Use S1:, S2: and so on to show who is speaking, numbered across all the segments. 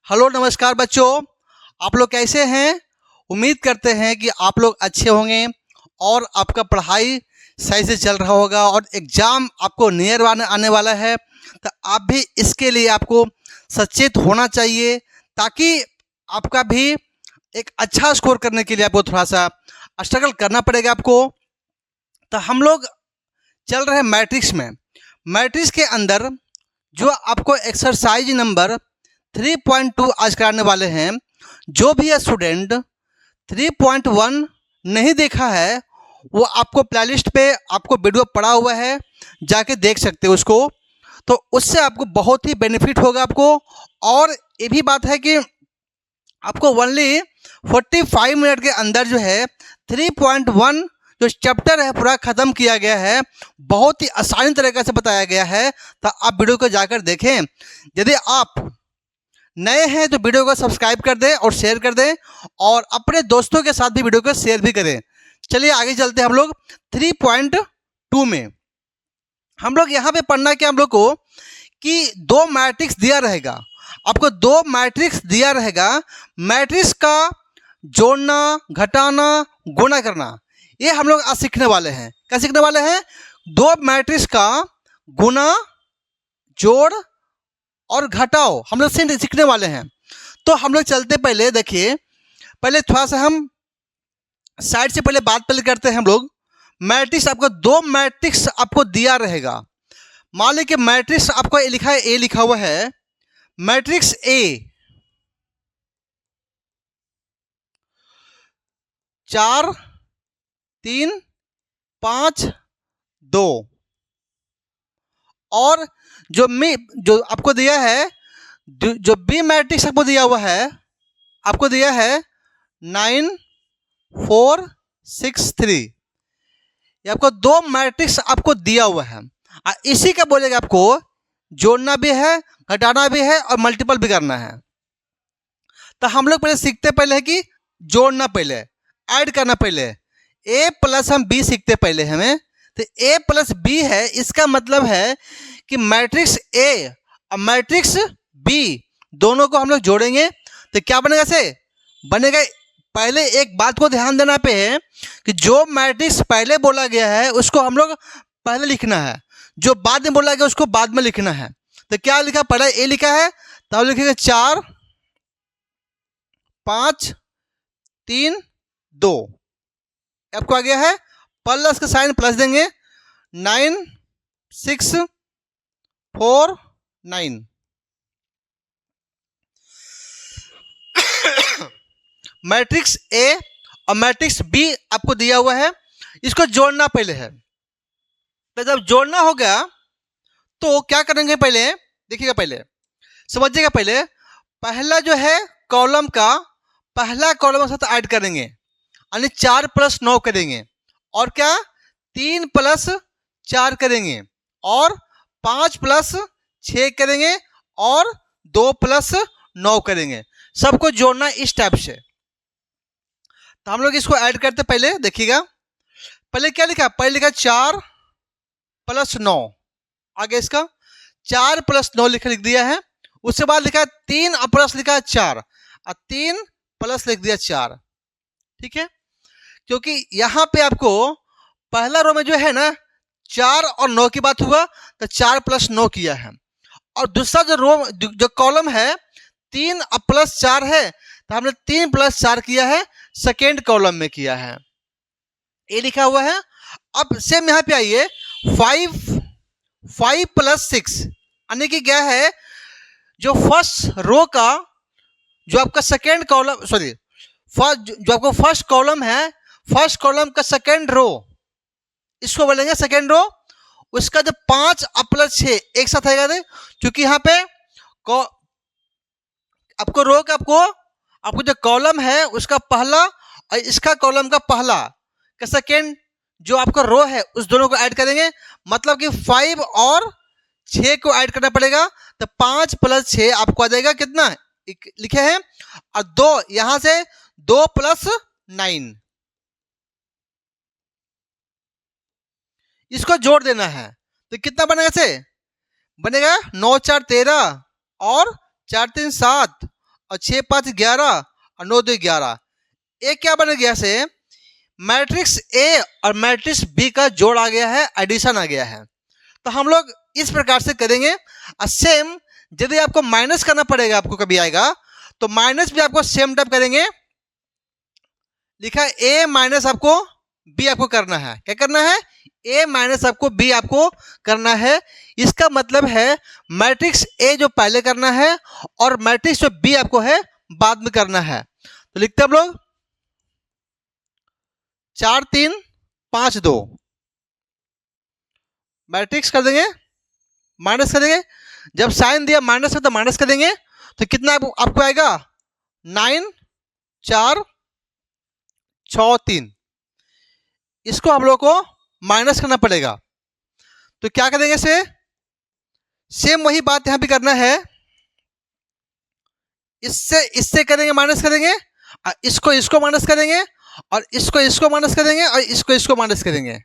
S1: Hello नमस्कार बच्चों, आप लोग कैसे हैं। उम्मीद करते हैं कि आप लोग अच्छे होंगे और आपका पढ़ाई सही से चल रहा होगा और एग्ज़ाम आपको नियर आने वाला है। तो आप भी इसके लिए आपको सचेत होना चाहिए ताकि आपका भी एक अच्छा स्कोर करने के लिए आपको थोड़ा सा स्ट्रगल करना पड़ेगा आपको। तो हम लोग चल रहे हैं मैट्रिक्स में। मैट्रिक्स के अंदर जो आपको एक्सरसाइज नंबर 3.2 आज कराने वाले हैं। जो भी स्टूडेंट 3.1 नहीं देखा है वो आपको प्लेलिस्ट पे आपको वीडियो पड़ा हुआ है, जाके देख सकते हो उसको। तो उससे आपको बहुत ही बेनिफिट होगा आपको। और ये भी बात है कि आपको ओनली 45 मिनट के अंदर जो है 3.1 जो चैप्टर है पूरा ख़त्म किया गया है। बहुत ही आसानी तरीके से बताया गया है। तो आप वीडियो को जाकर देखें। यदि आप नए हैं तो वीडियो को सब्सक्राइब कर दें और शेयर कर दें और अपने दोस्तों के साथ भी वीडियो को शेयर भी करें। चलिए आगे चलते हैं हम लोग 3.2 में। हम लोग यहाँ पे पढ़ना क्या हम लोग को कि दो मैट्रिक्स दिया रहेगा। आपको दो मैट्रिक्स दिया रहेगा। मैट्रिक्स का जोड़ना, घटाना, गुणा करना, ये हम लोग आज सीखने वाले हैं। क्या सीखने वाले हैं? दो मैट्रिक्स का गुणा, जोड़ और घटाओ हम लोग सीखने वाले हैं। तो हम लोग चलते पहले देखिए, पहले थोड़ा सा हम साइड से पहले बात करते हैं हम लोग। मैट्रिक्स आपको दो मैट्रिक्स आपको दिया रहेगा। मान लीजिए कि मैट्रिक्स आपको ए लिखा है, ए लिखा हुआ है। मैट्रिक्स ए 4 3 5 2 और जो आपको दिया है, जो बी मैट्रिक्स आपको दिया हुआ है, आपको दिया है 9 4 6 3। ये आपको दो मैट्रिक्स आपको दिया हुआ है। इसी का बोलेगा आपको जोड़ना भी है, घटाना भी है और मल्टीपल भी करना है। तो हम लोग पहले सीखते पहले है कि जोड़ना, पहले ऐड करना। पहले ए प्लस हम बी सीखते पहले हमें। तो ए प्लस बी है, इसका मतलब है कि मैट्रिक्स ए और मैट्रिक्स बी दोनों को हम लोग जोड़ेंगे तो क्या बनेगा? से बनेगा। पहले एक बात को ध्यान देना पे है कि जो मैट्रिक्स पहले बोला गया है उसको हम लोग पहले लिखना है, जो बाद में बोला गया उसको बाद में लिखना है। तो क्या लिखा? पहले ए लिखा है तो हम लिखेंगे 4 5 3 2। आपको आ गया है प्लस का साइन प्लस देंगे, 9 6 4 9। मैट्रिक्स ए और मैट्रिक्स बी आपको दिया हुआ है, इसको जोड़ना पहले है। तो जब जोड़ना हो गया तो क्या करेंगे? पहले देखिएगा, पहले समझिएगा। पहला जो है कॉलम का पहला कॉलम के साथ ऐड करेंगे, यानी 4 + 9 करेंगे। और क्या? 3 + 4 करेंगे और 5 + 6 करेंगे और 2 + 9 करेंगे। सबको जोड़ना इस टाइप से। तो हम लोग इसको ऐड करते पहले देखिएगा। पहले क्या लिखा? पहले लिखा 4 + 9। आगे इसका 4 + 9 लिख दिया है। उसके बाद लिखा 3 और प्लस लिखा 4 और 3 प्लस लिख दिया 4। ठीक है, क्योंकि यहाँ पे आपको पहला रो में जो है ना 4 और 9 की बात हुआ तो 4 + 9 किया है। और दूसरा जो रो जो कॉलम है 3 और प्लस 4 है तो हमने 3 + 4 किया है, सेकेंड कॉलम में किया है। ये लिखा हुआ है। अब सेम यहाँ पे आइए, 5 + 6 यानी कि क्या है? जो फर्स्ट रो का जो आपका सेकेंड कॉलम, सॉरी जो आपको फर्स्ट कॉलम है, फर्स्ट कॉलम का सेकेंड रो, इसको बोलेंगे सेकेंड रो। उसका जो 5 + 6 एक साथ आएगा, क्योंकि यहाँ पे आपको रो का आपको जो कॉलम है उसका पहला और इसका कॉलम का पहला का सेकेंड जो आपका रो है उस दोनों को ऐड करेंगे। मतलब कि 5 और 6 को ऐड करना पड़ेगा। तो 5 + 6 आपको आ जाएगा कितना लिखे हैं, और 2 यहां से 2 + 9 इसको जोड़ देना है। तो कितना बनेगा? से बनेगा 9 4 13 और 4 3 7 और 6 5 11 और 9 2 11। ये क्या बन गया से मैट्रिक्स ए और मैट्रिक्स बी का जोड़ आ गया है, एडिशन आ गया है। तो हम लोग इस प्रकार से करेंगे। सेम यदि आपको माइनस करना पड़ेगा, आपको कभी आएगा तो माइनस भी आपको सेम टाइप करेंगे। लिखा है ए माइनस आपको बी आपको करना है। क्या करना है? ए माइनस आपको बी आपको करना है। इसका मतलब है मैट्रिक्स ए जो पहले करना है और मैट्रिक्स जो बी आपको है बाद में करना है। तो लिखते हैं हम लोग 4 3 5 2 मैट्रिक्स कर देंगे, माइनस कर देंगे। जब साइन दिया माइनस में तो माइनस कर देंगे। तो कितना आपको आएगा? 9 4 6 3। इसको हम लोग को माइनस करना पड़ेगा। तो क्या करेंगे से सेम वही बात यहां भी करना है। इससे करेंगे, माइनस करेंगे, इसको इसको माइनस करेंगे और इसको इसको माइनस करेंगे और इसको इसको माइनस करेंगे।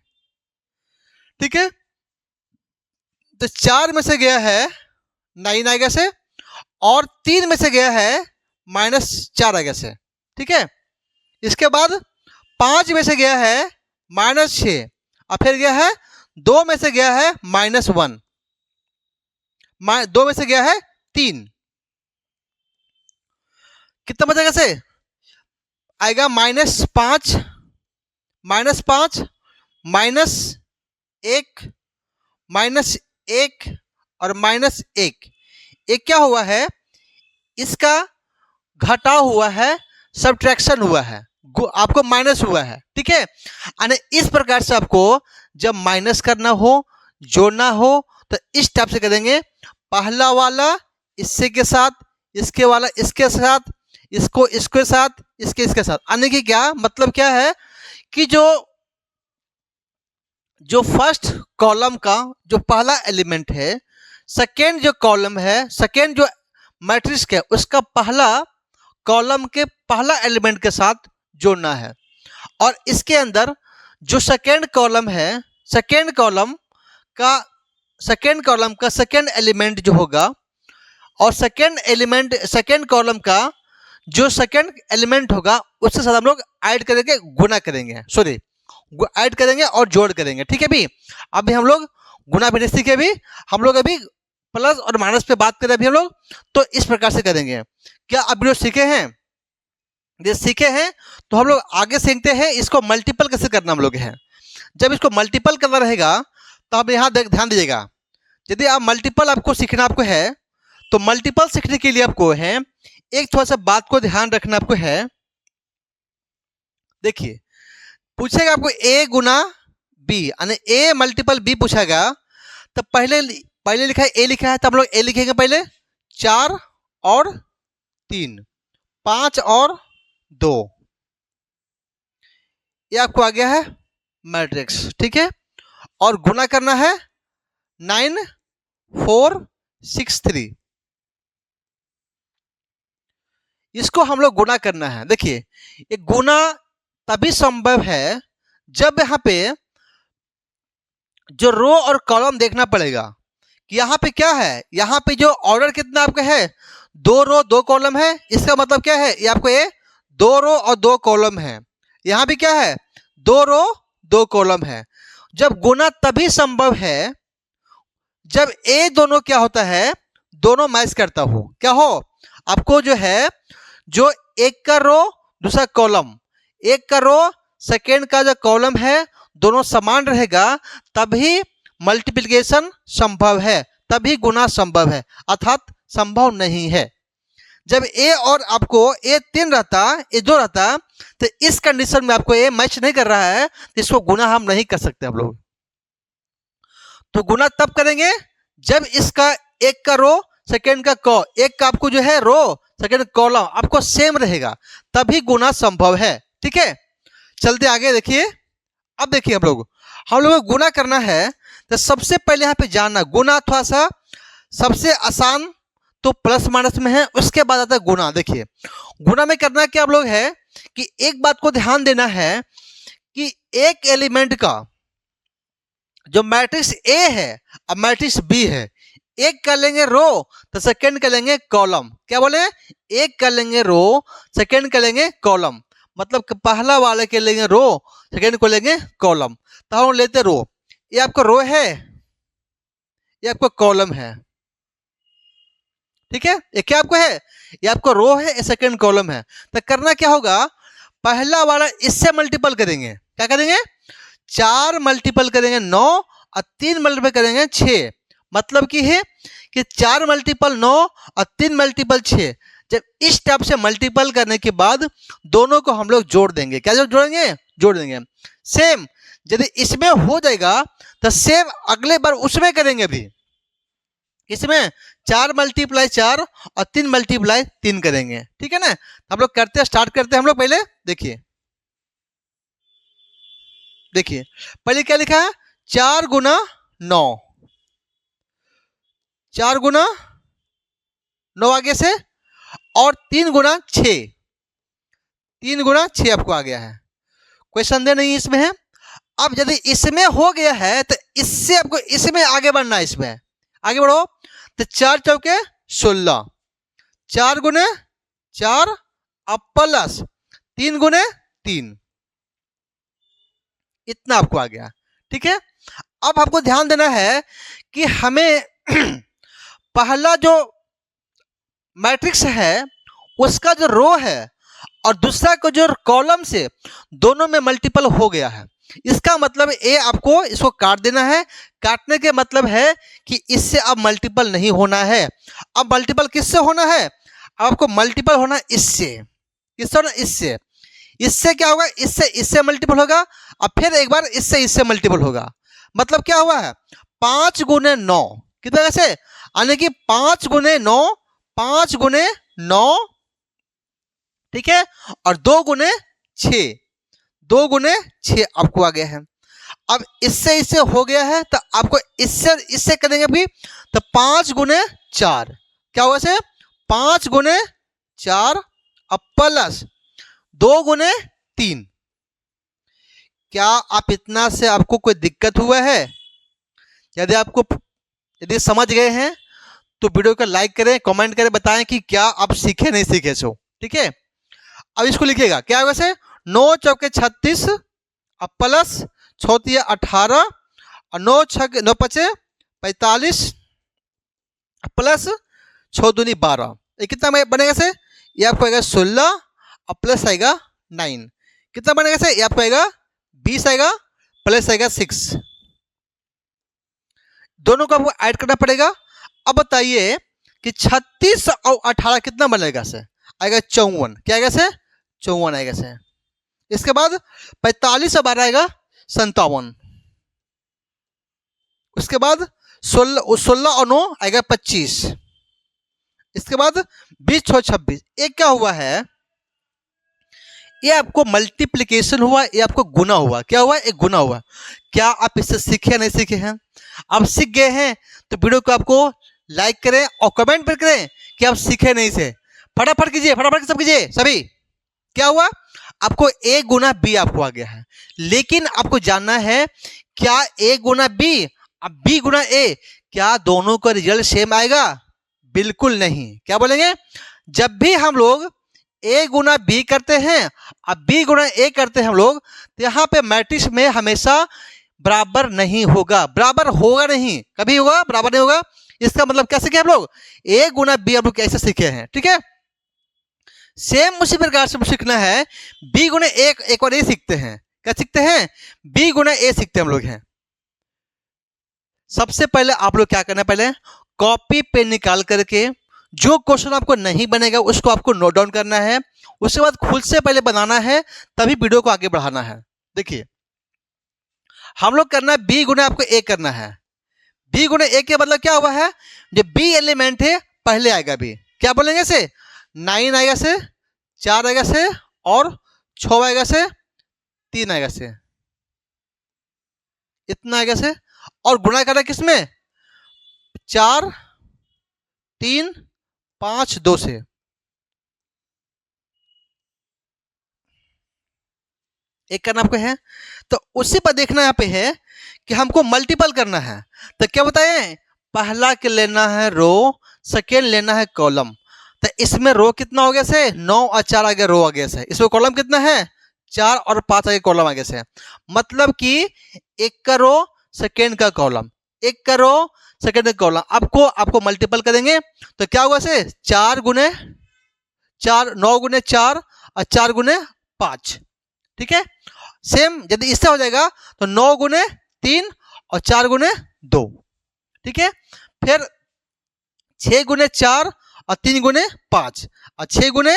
S1: ठीक है। तो 4 में से गया है 9 आएगा से और 3 में से गया है -4 आएगा से। ठीक है। इसके बाद 5 में से गया है -6 और फिर गया है 2 में से गया है -1, 2 में से गया है 3। कितना बचेगा से आएगा -5 -5 -1 -1 और -1। एक क्या हुआ है? इसका घटा हुआ है, सब्ट्रैक्शन हुआ है, आपको माइनस हुआ है। ठीक है। यानी इस प्रकार से आपको जब माइनस करना हो, जोड़ना हो तो इस टाइप से करेंगे। पहला वाला इससे के साथ, इसके वाला इसके साथ, इसको इसके साथ, इसके इसके साथ। यानी कि क्या मतलब क्या है कि जो फर्स्ट कॉलम का जो पहला एलिमेंट है, सेकेंड जो कॉलम है, सेकेंड जो मैट्रिक्स है उसका पहला कॉलम के पहला एलिमेंट के साथ जोड़ना है। और इसके अंदर जो सेकेंड कॉलम है, सेकेंड कॉलम का सेकेंड एलिमेंट जो होगा और सेकेंड कॉलम का जो सेकेंड एलिमेंट होगा उसके साथ हम लोग ऐड करेंगे, गुना करेंगे, सॉरी ऐड करेंगे और जोड़ करेंगे। ठीक है भी। अभी हम लोग गुना भी नहीं सीखे, भी हम लोग अभी प्लस और माइनस पे बात करें अभी हम लोग। तो इस प्रकार से करेंगे। क्या अभी लोग सीखे हैं? ये सीखे हैं तो हम लोग आगे सीखते हैं इसको मल्टीपल कैसे करना हम लोग है। जब इसको मल्टीपल करना रहेगा तो आप यहाँ ध्यान दीजिएगा। यदि आप मल्टीपल आपको सीखना आपको है तो मल्टीपल सीखने के लिए आपको है एक थोड़ा सा बात को ध्यान रखना आपको है। देखिए पूछेगा आपको a गुना b, यानी a मल्टीपल b पूछेगा। तो पहले लिखा है a लिखा है तो हम लोग a लिखेंगे पहले। 4 और 3, 5 और 2, ये आपको आ गया है मैट्रिक्स। ठीक है। और गुना करना है 9 4 6 3। इसको हम लोग गुना करना है। देखिए ये गुना तभी संभव है जब यहाँ पे जो रो और कॉलम देखना पड़ेगा कि यहाँ पे क्या है। यहाँ पे जो ऑर्डर कितना आपका है, 2 रो 2 कॉलम है। इसका मतलब क्या है? ये आपको ये 2 रो और 2 कॉलम है। यहाँ भी क्या है? 2 रो 2 कॉलम है। जब गुना तभी संभव है जब ए दोनों क्या होता है, दोनों मैच करता हो। क्या हो? आपको जो है जो एक का रो दूसरा कॉलम, एक का रो सेकेंड का जो कॉलम है दोनों समान रहेगा तभी मल्टीप्लिकेशन संभव है, तभी गुना संभव है, अर्थात संभव नहीं है। जब ए और आपको ए 3 रहता, ए 2 रहता तो इस कंडीशन में आपको ए मैच नहीं कर रहा है तो इसको गुना हम नहीं कर सकते हम लोग। तो गुना तब करेंगे जब इसका एक का रो सेकेंड का एक का आपको जो है रो सेकेंड कॉलम आपको सेम रहेगा तभी गुना संभव है। ठीक है। चलते आगे। देखिए अब देखिए हम लोग को गुना करना है तो सबसे पहले यहाँ पे जानना गुना थोड़ा सा सबसे आसान तो प्लस माइनस में है, उसके बाद आता है गुना। देखिए गुना में करना क्या आप लोग है कि एक बात को ध्यान देना है कि एक एलिमेंट का जो मैट्रिक्स ए है और मैट्रिक्स बी है, एक कर लेंगे रो तो सेकंड कर लेंगे कॉलम। क्या बोले, एक कर लेंगे रो सेकंड कर लेंगे कॉलम, मतलब कि पहला वाले के लेंगे रो सेकंड को लेंगे कॉलम। तो हम लेते रो, ये आपका रो है, ये आपका कॉलम है, ठीक है। ये क्या आपको है, ये आपको रो है, ये सेकंड कॉलम है। तो करना क्या होगा, पहला वाला इससे मल्टीपल करेंगे, क्या करेंगे, 4 मल्टीपल करेंगे 9 और 3 मल्टीपल करेंगे 6, मतलब कि है कि 4 मल्टीपल 9 और 3 मल्टीपल 6। जब इस टाइप से मल्टीपल करने के बाद दोनों को हम लोग जोड़ देंगे, क्या जोड़ेंगे, जोड़ देंगे। सेम यदि इसमें हो जाएगा तो सेम अगले बार उसमें करेंगे भी, इसमें 4 मल्टीप्लाई 4 और 3 मल्टीप्लाई 3 करेंगे, ठीक है ना। हम लोग करते हैं, स्टार्ट करते हैं हम लोग। पहले देखिए, देखिए पहले क्या लिखा है, 4 गुना 9, 4 गुना 9 आगे से, और 3 गुना 6, 3 गुना 6 आपको आ गया है, कोई संदेह नहीं इसमें है। अब यदि इसमें हो गया है तो इससे आपको इसमें आगे बढ़ना है, इसमें आगे बढ़ो। तो 4 चौके 16, 4 गुने 4 अब प्लस 3 गुने 3, इतना आपको आ गया, ठीक है। अब आपको ध्यान देना है कि हमें पहला जो मैट्रिक्स है उसका जो रो है और दूसरा को जो कॉलम से दोनों में मल्टीपल हो गया है, इसका मतलब ए आपको इसको काट देना है। काटने के मतलब है कि इससे अब मल्टीपल नहीं होना है। अब मल्टीपल किससे होना है, अब आपको मल्टीपल होना इससे, किससे होना, इससे। इससे क्या होगा, इससे इससे मल्टीपल होगा, अब फिर एक बार इससे इससे मल्टीपल होगा। मतलब क्या हुआ है, 5 गुने 9 कितना कैसे, यानी कि 5 गुने 9, 5 गुने 9, ठीक है, और 2 गुने 6, 2 गुने 6 आपको आ गया है। अब इससे इससे हो गया है तो आपको इससे इससे करेंगे भी, तो 5 गुने 4 क्या होगा से, 5 गुने 4 अब प्लस 2 गुने 3। क्या आप इतना से आपको कोई दिक्कत हुआ है, यदि आपको, यदि समझ गए हैं तो वीडियो को लाइक करें, कमेंट करें, बताएं कि क्या आप सीखे नहीं सीखे सो, ठीक है। अब इसको लिखिएगा, क्या होगा से, 9 चौके 36 अब प्लस 6 18 और 9 छक 9 पचे 45 प्लस 6 दूनी 12, ये कितना बनेगा से, ये आपको आएगा 16 और प्लस आएगा 9, कितना बनेगा से, ये आपको आएगा 20 आएगा, प्लस आएगा 6, दोनों को आपको ऐड करना पड़ेगा। अब बताइए कि 36 और 18 कितना बनेगा से, आएगा 54, क्या आएगा से, 54 आएगा से। इसके बाद 45 और 12 आएगा 57, उसके बाद 16 और 9 आएगा 25, इसके बाद 20 6 26। एक क्या हुआ है, ये आपको मल्टीप्लिकेशन हुआ, ये आपको गुना हुआ, क्या हुआ, एक गुना हुआ। क्या आप इससे सीखे नहीं सीखे हैं, आप सीख गए हैं तो वीडियो को आपको लाइक करें और कमेंट पर करें कि आप सीखे नहीं से, फटाफट कीजिए, फटाफट सब कीजिए सभी। क्या हुआ, आपको ए गुना बी आपको आ गया है, लेकिन आपको जानना है क्या ए गुना बी अब बी गुना ए, क्या दोनों का रिजल्ट सेम आएगा, बिल्कुल नहीं। क्या बोलेंगे, जब भी हम लोग ए गुना बी करते हैं अब बी गुना ए करते हैं हम लोग, तो यहाँ पे मैट्रिक्स में हमेशा बराबर नहीं होगा, बराबर होगा नहीं, कभी होगा बराबर नहीं होगा। इसका मतलब क्या सीखे हम लोग, ए गुना बी हम लोग कैसे सीखे हैं, ठीक है। सेम उसी प्रकार से सीखना है, बी गुना एक बार ए सीखते हैं, क्या सीखते हैं, बी गुना ए सीखते हम लोग हैं। सबसे पहले आप लोग क्या करना है, पहले कॉपी पे निकाल करके जो क्वेश्चन आपको नहीं बनेगा उसको आपको नोट डाउन करना है, उसके बाद खुद से पहले बनाना है, तभी वीडियो को आगे बढ़ाना है। देखिए हम लोग करना है बी गुना आपको ए करना है, बी गुना ए के मतलब क्या हुआ है, जो बी एलिमेंट है पहले आएगा बी, क्या बोलेंगे से, 9 आएगा से, 4 आएगा से, और 6 आएगा से, 3 आएगा से, इतना आएगा से। और गुणा करना किसमें, 4 3 5 2 से, एक करना आपको है। तो उसी पर देखना यहाँ पे है कि हमको मल्टीपल करना है, तो क्या बताएं, पहला के लेना है रो, सेकेंड लेना है कॉलम। तो इसमें रो कितना हो गया से 9 और 4 आगे रो आगे से, इसमें कॉलम कितना है 4 और 5 आगे कॉलम आगे से। मतलब कि एक का रो सेकेंड का कॉलम, एक का रो सेकेंड का कॉलम, आपको मल्टीपल करेंगे तो क्या होगा से 4 गुने 4, 9 गुने 4 और 4 गुने 5। ठीक है, सेम यदि इससे हो जाएगा तो 9 गुने 3 और 4 गुने 2। ठीक है, फिर 6 गुने 4 और 3 गुने 5 और 6 गुने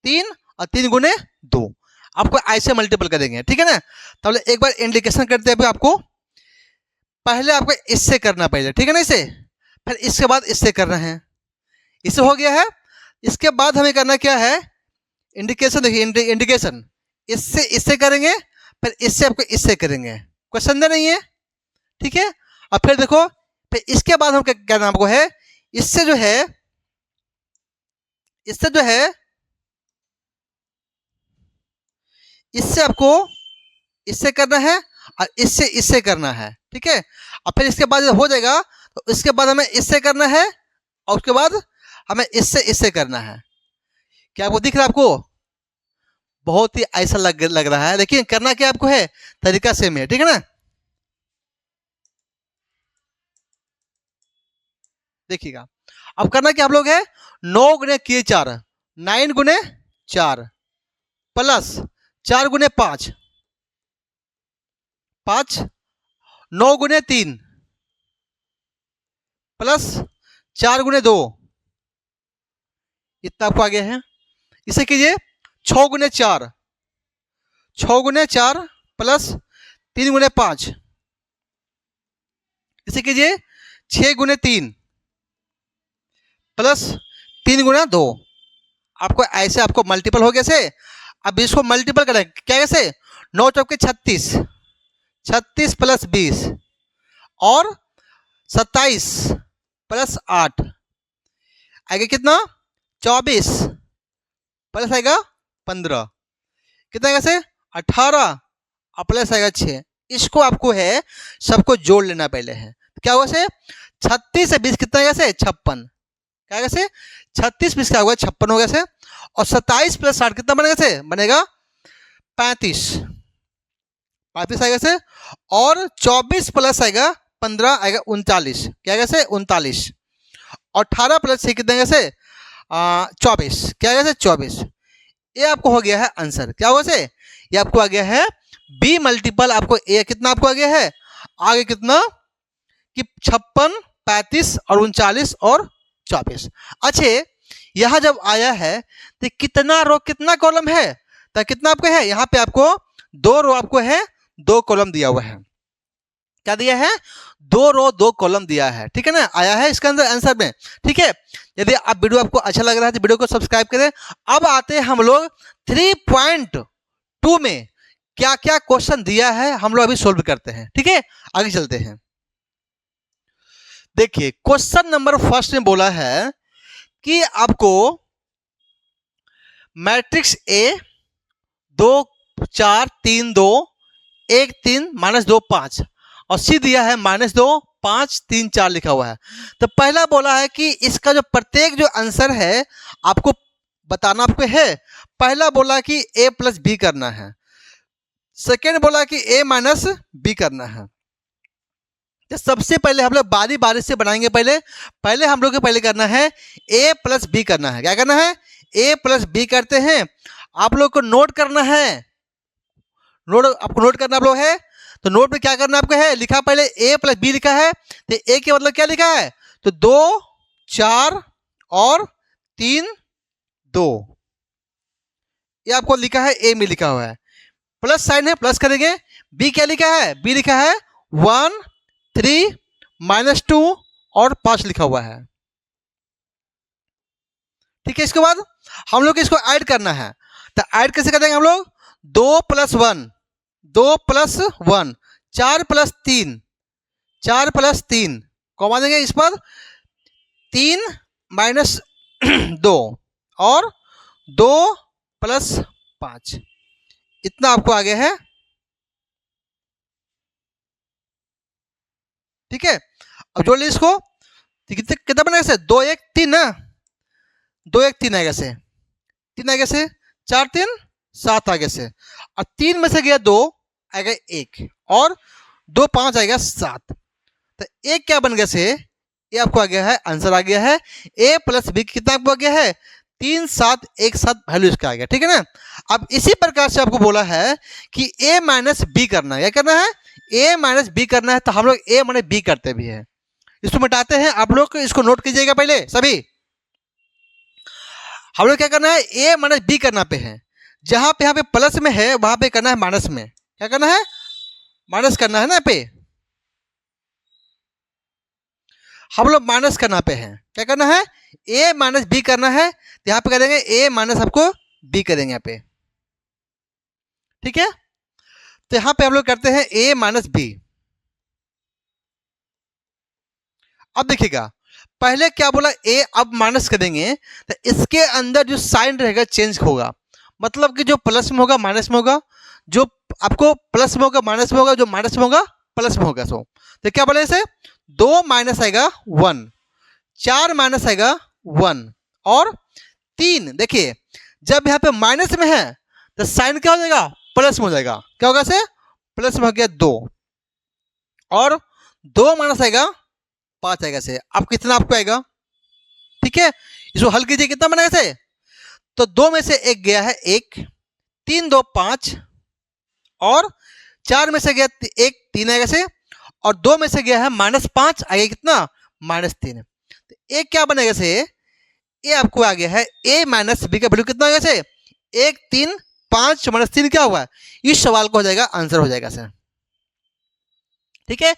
S1: 3 और 3 गुने 2। आपको ऐसे मल्टीपल करेंगे। ठीक है ना, तो एक बार इंडिकेशन करते हैं आपको। पहले आपको इससे करना पहले, ठीक है ना, इसे, फिर इसके बाद इससे करना है। इससे हो गया है, इसके बाद हमें करना क्या है, इंडिकेशन। देखिए इंडिकेशन, इससे इससे करेंगे, फिर इससे आपको इससे करेंगे, कोई संदेह नहीं है। ठीक है, अब फिर देखो, फिर इसके बाद हम क्या नाम को है, इससे जो है इससे आपको इससे करना है और इससे इससे करना है। ठीक है, और फिर इसके बाद हो जाएगा तो इसके बाद हमें इससे करना है और उसके बाद हमें इससे इससे करना है। क्या आपको दिख रहा है? आपको बहुत ही ऐसा लग रहा है, लेकिन करना क्या आपको है, तरीका सेम है। ठीक है ना, देखिएगा अब करना क्या आप लोग है, 9 गुने किए 4, 9 गुने 4 प्लस 4 गुने 5, 5, 9 गुने 3 प्लस 4 गुने 2, इतना आपको आगे है। इसे कीजिए 6 गुने 4, 6 गुने 4 प्लस 3 गुने 5, इसे कीजिए 6 गुने 3 प्लस 3 गुना 2। आपको ऐसे आपको मल्टीपल हो गया से। अब इसको मल्टीपल करें क्या, कैसे, 9 चौके 36, 36 प्लस 20 और 27 प्लस 8 आएगा कितना, 24 प्लस आएगा 15, कितना आएगा से 18 और प्लस आएगा 6। इसको आपको है सबको जोड़ लेना पहले है। क्या होगा से 36 से 20 कितना आएगा से 56, क्या आएगा से 36 20 क्या होगा 56 हो गया से। और 27 प्लस 60 कितना बनेगा से, बनेगा 35, 35 आएगा से। और 24 प्लस आएगा 15 आएगा 39, क्या आएगा से 39। और 18 प्लस 6 कितना आएगा से 24, क्या आएगा से 24। ये आपको हो गया है आंसर। क्या होगा से, ये आपको आ गया है बी मल्टीपल। आपको ए कितना आपको आ गया है, आगे कितना कि 56, 35 और 39 और 24। अच्छे, यहां जब आया है तो कितना रो कितना कॉलम है, तो कितना आपको है, यहाँ पे आपको 2 रो आपको है 2 कॉलम दिया हुआ है। क्या दिया है, 2 रो 2 कॉलम दिया है। ठीक है ना, आया है इसके अंदर आंसर में। ठीक है, यदि आप वीडियो आपको अच्छा लग रहा है तो वीडियो को सब्सक्राइब करें। अब आते हैं हम लोग 3.2 में क्या क्या क्वेश्चन दिया है, हम लोग अभी सोल्व करते हैं। ठीक है, आगे चलते हैं। देखिए क्वेश्चन नंबर फर्स्ट में बोला है कि आपको मैट्रिक्स ए 2 4 3 2 1 3 -2 5 और सी दिया है -2 5 3 4 लिखा हुआ है। तो पहला बोला है कि इसका जो प्रत्येक जो आंसर है आपको बताना आपको है। पहला बोला कि a प्लस बी करना है, सेकेंड बोला कि a माइनस बी करना है। तो सबसे पहले हम लोग बारी बारी से बनाएंगे। पहले हम लोग को पहले करना है a प्लस बी करना है। क्या करना है, a प्लस बी करते हैं। आप लोग को नोट करना है, आपको नोट करना आप लोग है। तो नोट में क्या करना आपको है, लिखा पहले a प्लस बी लिखा है, तो a के मतलब क्या लिखा है, तो 2 4 और 3 2, ये आपको लिखा है a में लिखा हुआ है, प्लस साइन है प्लस करेंगे। b क्या लिखा है, b लिखा है 1 3 -2 और 5 लिखा हुआ है। ठीक है, इसके बाद हम लोग इसको ऐड करना है। तो ऐड कैसे करेंगे हम लोग, 2 + 1 2 + 1 4 + 3 4 + 3 कौमा देंगे इस पर 3 - 2 और 2 + 5, इतना आपको आगे है। ठीक है, अब जोड़ लीजिए इसको। तो कितने कितना बनेगा से 2 1 3 ना, 2 1 3 आएगा से, 3 आगे से 4 3 7 आगे से, और 3 में से गया 2 आएगा 1 और 2 5 आएगा 7। तो एक क्या बन गया से, ये आपको आ गया है आंसर आ गया है a प्लस बी कितना आपको आ गया है 3 7 1 7 वैल्यू इसका आ गया, ठीक है ना। अब इसी प्रकार से आपको बोला है कि a माइनस बी करना है, क्या करना है a माइनस बी करना है, तो हम लोग a माइनस बी करते भी है, इसको मिटाते हैं। आप लोग इसको नोट कीजिएगा पहले सभी, हम लोग क्या करना है a माइनस बी करना पे है, जहां पे यहाँ पे प्लस में है वहां पे करना है माइनस में, क्या करना है माइनस करना है ना पे, हम लोग माइनस करना पे हैं, क्या करना है a माइनस बी करना है, तो यहाँ पे करेंगे a माइनस आपको b करेंगे यहाँ पे, ठीक है। तो यहाँ पे हम लोग करते हैं a माइनस बी। अब देखिएगा पहले क्या बोला a, अब माइनस करेंगे तो इसके अंदर जो साइन रहेगा चेंज होगा, मतलब कि जो प्लस में होगा माइनस में होगा, जो आपको प्लस में होगा माइनस में होगा, जो माइनस में होगा प्लस में होगा। सो तो क्या बोले इसे 2 माइनस आएगा 1, 4 माइनस आएगा 1 और 3। देखिए जब यहाँ पे माइनस में है तो साइन क्या हो जाएगा प्लस में हो जाएगा, क्या होगा से प्लस में हो गया 2 और 2 माइनस आएगा 5 आएगा से, अब कितना आपको आएगा, ठीक है। इसको हल कीजिए कितना बनेगा से, तो 2 में से 1 गया है 1, 3 2 5 और 4 में से गया 1 3 आएगा से, और 2 में से गया है -5 आएगा कितना -3। तो ए क्या बनेगा से, ए आपको आ गया है a माइनस बी का वैल्यू कितना आएगा से 1 3 5 -3 क्या हुआ, इस सवाल को हो जाएगा आंसर हो जाएगा सर, ठीक है।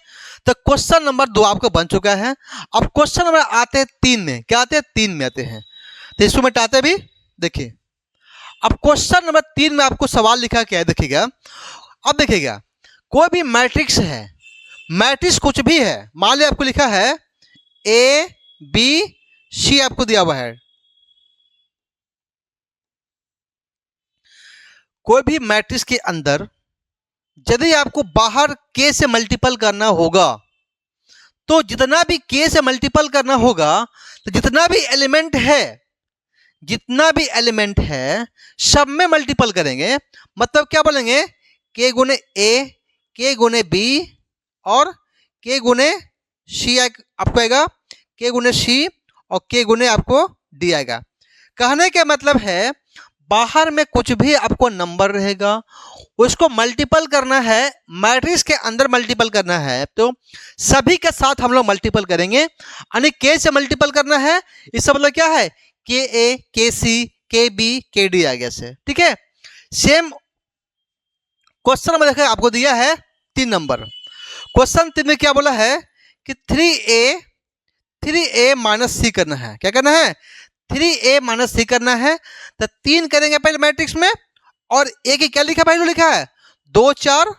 S1: तो क्वेश्चन नंबर 2 आपका बन चुका है। अब क्वेश्चन नंबर आते हैं 3 में, क्या आते हैं 3 में आते हैं, तो इसको मिटाते भी देखिए। अब क्वेश्चन नंबर 3 में आपको सवाल लिखा क्या है देखिएगा। अब देखिएगा कोई भी मैट्रिक्स है, मैट्रिक्स कुछ भी है, मान लिया आपको लिखा है ए बी सी आपको दिया हुआ है, कोई भी मैट्रिक्स के अंदर यदि आपको बाहर के से मल्टीपल करना होगा, तो जितना भी के से मल्टीपल करना होगा, तो जितना भी एलिमेंट है, जितना भी एलिमेंट है सब में मल्टीपल करेंगे, मतलब क्या बोलेंगे के गुने ए, के गुने बी और के गुने सी आपको आएगा, के गुने सी और के गुने आपको डी आएगा। कहने का मतलब है बाहर में कुछ भी आपको नंबर रहेगा उसको मल्टीपल करना है, मैट्रिक्स के अंदर मल्टीपल करना है, तो सभी के साथ हम लोग मल्टीपल करेंगे, यानी के से मल्टीपल करना है, इसका मतलब क्या है के ए के सी के बी के डी आ गया से, ठीक है। सेम क्वेश्चन में देखिए आपको दिया है 3 नंबर, क्वेश्चन 3 में क्या बोला है कि 3a माइनस सी करना है, क्या करना है 3a माइनस सी करना है, तो 3 करेंगे पहले मैट्रिक्स में, और ए की क्या लिखा पहले लिखा है 2 4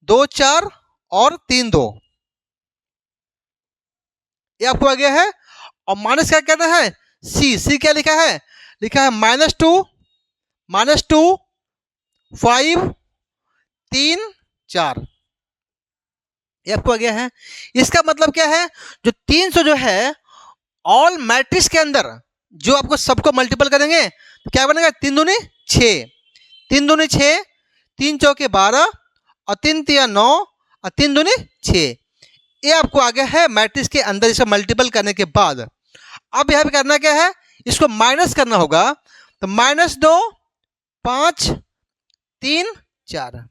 S1: 2 4 और 3 2, ये आपको आ गया है। और माइनस क्या करना है सी क्या लिखा है -2 5 3 4, ये आपको आ गया है। इसका मतलब क्या है जो 300 जो है ऑल मैट्रिक्स के अंदर जो आपको सबको मल्टीपल करेंगे तो क्या बनेगा 3 दूनी 6, 3 दूनी 6, 3 चौके 12 और 3 तिया 9 और 3 दूनी 6, ये आपको आ गया है मैट्रिक्स के अंदर इसे मल्टीपल करने के बाद। अब यहाँ पे करना क्या है, इसको माइनस करना होगा, तो -2 5 3 4।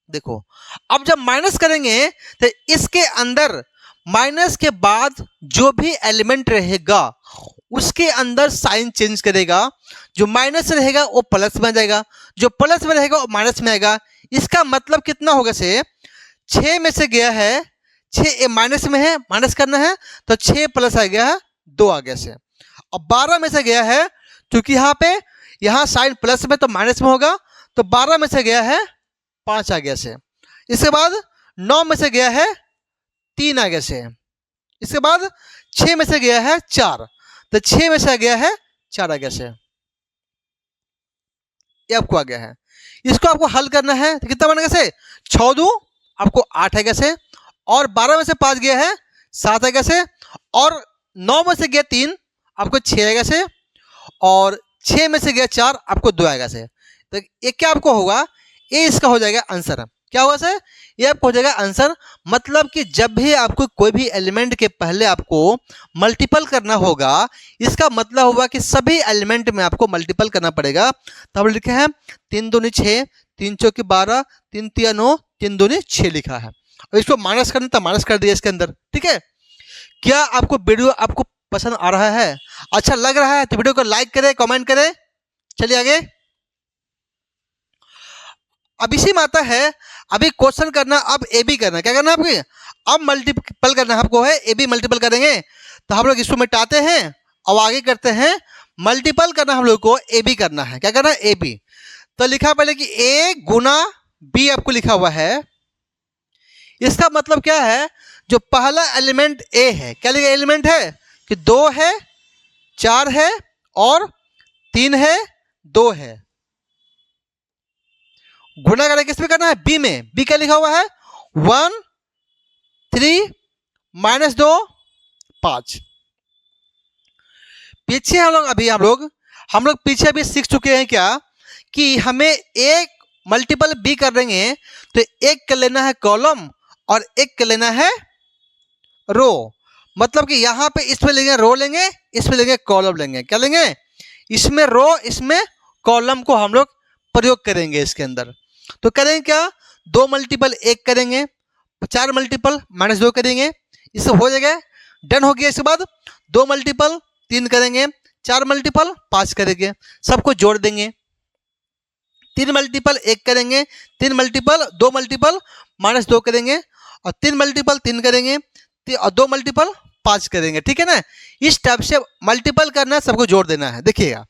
S1: देखो अब जब माइनस करेंगे तो इसके अंदर माइनस के बाद जो भी एलिमेंट रहेगा उसके अंदर साइन चेंज करेगा, जो माइनस रहेगा वो प्लस में आ जाएगा, जो प्लस में रहेगा वो माइनस में आएगा। इसका मतलब कितना होगा से 6 में से गया है 6 माइनस में है, माइनस करना है तो 6 प्लस आ गया है 2 आ गया से। अब 12 में से गया है, क्योंकि यहाँ पे यहाँ साइन प्लस में तो माइनस में होगा, तो 12 में से गया है 5 आ गया से। इसके बाद 9 में से गया है 3 आ गया से। इसके बाद 6 में से गया है 4, तो 6 में से आ गया है 4 आ गया से, ये आपको आ गया है। इसको आपको हल करना है तो कितना बनेगा से 6 2 आपको 8 आ गया से, और 12 में से 5 गया है 7 आएगा से, और 9 में से गया 3 आपको 6 आएगा से, और 6 में से गया 4 आपको 2 आएगा से। तो ये क्या आपको होगा, ये इसका हो जाएगा आंसर। क्या होगा सर, ये आपको हो जाएगा आंसर। मतलब कि जब भी आपको कोई भी एलिमेंट के पहले आपको मल्टीपल करना होगा, इसका मतलब होगा कि सभी एलिमेंट में आपको मल्टीपल करना पड़ेगा। तो हम लिखे हैं 3 दूनी 6, 3 चौकी 12, 3 तिया 9, 3 दूनी 6 लिखा है। अब इसको माइनस करना था, माइनस कर दिया इसके अंदर। ठीक है, क्या आपको वीडियो आपको पसंद आ रहा है, अच्छा लग रहा है तो वीडियो को लाइक करें, कमेंट करें। चलिए आगे। अब इसी में आता है अभी क्वेश्चन करना, अब ए बी करना। क्या करना है आपको, अब मल्टीपल करना है आपको, है ए बी मल्टीपल करेंगे। तो हम लोग इसको मिटाते हैं और आगे करते हैं मल्टीपल करना, हम लोग को ए बी करना है। क्या करना है, ए बी। तो लिखा पहले कि ए गुना बी आपको लिखा हुआ है। इसका मतलब क्या है, जो पहला एलिमेंट ए है, क्या लिखा एलिमेंट है कि 2 है, 4 है और 3 है, 2 है। गुना करना किस में करना है, बी में। बी क्या लिखा हुआ है, 1 3 -2 5। पीछे हम लोग पीछे भी सीख चुके हैं क्या, कि हमें एक मल्टीपल बी कर देंगे तो एक कर लेना है कॉलम और एक कर लेना है रो। मतलब कि यहाँ पे इसमें लेंगे रो लेंगे, इसमें लेंगे कॉलम लेंगे। क्या लेंगे, इसमें रो इसमें कॉलम को हम लोग प्रयोग करेंगे इसके अंदर। तो करेंगे क्या, 2 मल्टीपल 1 करेंगे, 4 मल्टीपल -2 करेंगे, इससे हो जाएगा, डन हो गया। इसके बाद 2 मल्टीपल 3 करेंगे, 4 मल्टीपल 5 करेंगे, सबको जोड़ देंगे। 3 मल्टीपल 1 करेंगे, 3 मल्टीपल 2 मल्टीपल -2 करेंगे, और 3 मल्टीपल 3 करेंगे, और 2 मल्टीपल 5 करेंगे। ठीक है ना, इस टाइप से मल्टीपल करना, सबको जोड़ देना है। देखिएगा,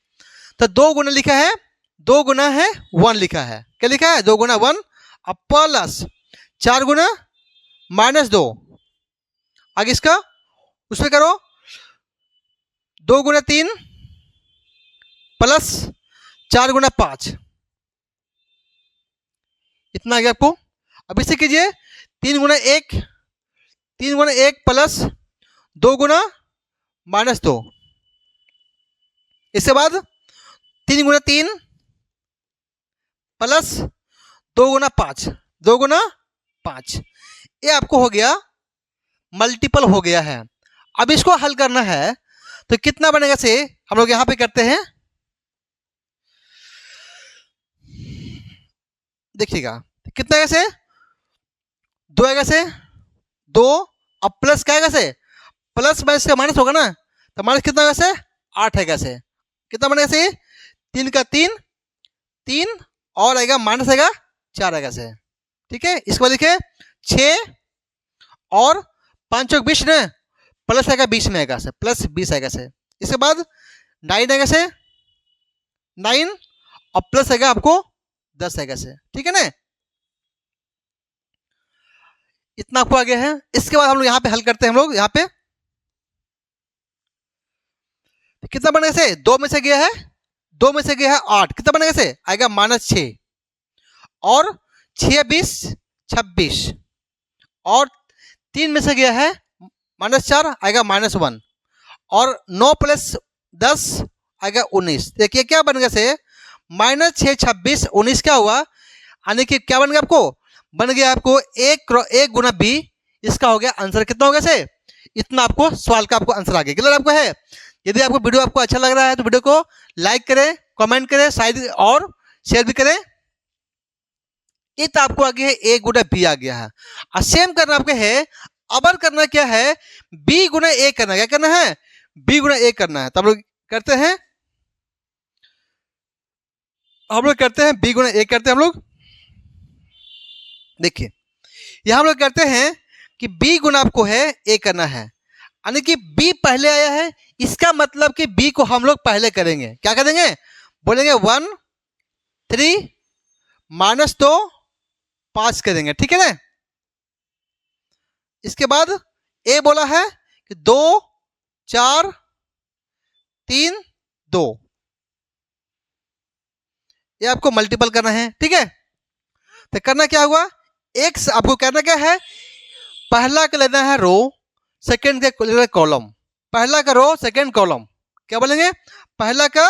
S1: तो 2 गुना लिखा है, 2 गुना है 1 लिखा है। क्या लिखा है, 2 गुना 1 अब प्लस 4 गुना -2। आगे इसका उसमें करो, 2 गुना 3 प्लस 4 गुना 5, इतना आ गया आपको। अब इसे कीजिए 3 गुना 1, 3 गुना 1 प्लस 2 गुना -2। इसके बाद 3 गुना 3 प्लस 2 गुना 5, 2 गुना 5, ये आपको हो गया मल्टीपल हो गया है। अब इसको हल करना है तो कितना बनेगा से हम लोग यहां पे करते हैं। देखिएगा कितना आएगा से, 2 आएगा से, 2 अब प्लस क्या आएगा से, प्लस माइनस का माइनस होगा ना, तो माइनस कितना आएगा से, 8 आएगा से। कितना बनेगा से, 3 का 3 3 और आएगा माइनस आएगा 4 आएगा से। ठीक है, इसके बाद लिखे 6 और 5 चौक 20 ना, प्लस आएगा 20 में आएगा से, प्लस 20 आएगा से। इसके बाद 9 आएगा से, 9 और प्लस आएगा आपको 10 आएगा से। ठीक है ना, इतना आपको आ गया है। इसके बाद हम लोग यहाँ पे हल करते हैं, हम लोग यहाँ पे कितना बनेगा से, 2 में से गया है, 2 में से गया है 8, कितना बनेगा से, आएगा -6 और 6 20 26, और 3 में से गया है -4 आएगा -1, और 9 प्लस 10 आएगा 19। देखिए क्या बन गया से, -6 26 19 क्या हुआ, यानी कि क्या बन गया आपको, बन गया आपको 1 गुना बी। इसका हो गया आंसर, कितना हो गया से, इतना आपको सवाल का आपको आंसर आ गया। क्लियर आपको है। यदि आपको वीडियो आपको अच्छा लग रहा है तो वीडियो को लाइक करें, कमेंट करें, शायद और शेयर भी करें। ये तो आपको आ गया है, ए गुना बी आ गया है। और सेम करना आपके है, अबर करना क्या है, बी गुना ए करना। क्या करना है, बी गुना ए करना है। तो हम लोग करते हैं, बी गुना ए करते हैं हम लोग। देखिए यहां हम लोग करते हैं कि बी गुना आपको है ए करना है, यानी कि बी पहले आया है, इसका मतलब कि बी को हम लोग पहले करेंगे। क्या करेंगे, बोलेंगे 1 3 -2 5 करेंगे। ठीक है ना, इसके बाद ए बोला है कि 2 4 3 2, ये आपको मल्टीपल करना है। ठीक है, तो करना क्या हुआ, एक आपको करना क्या है, पहला का लेना है रो, सेकेंड के कॉलम, पहला का रो सेकेंड कॉलम, क्या बोलेंगे, पहला का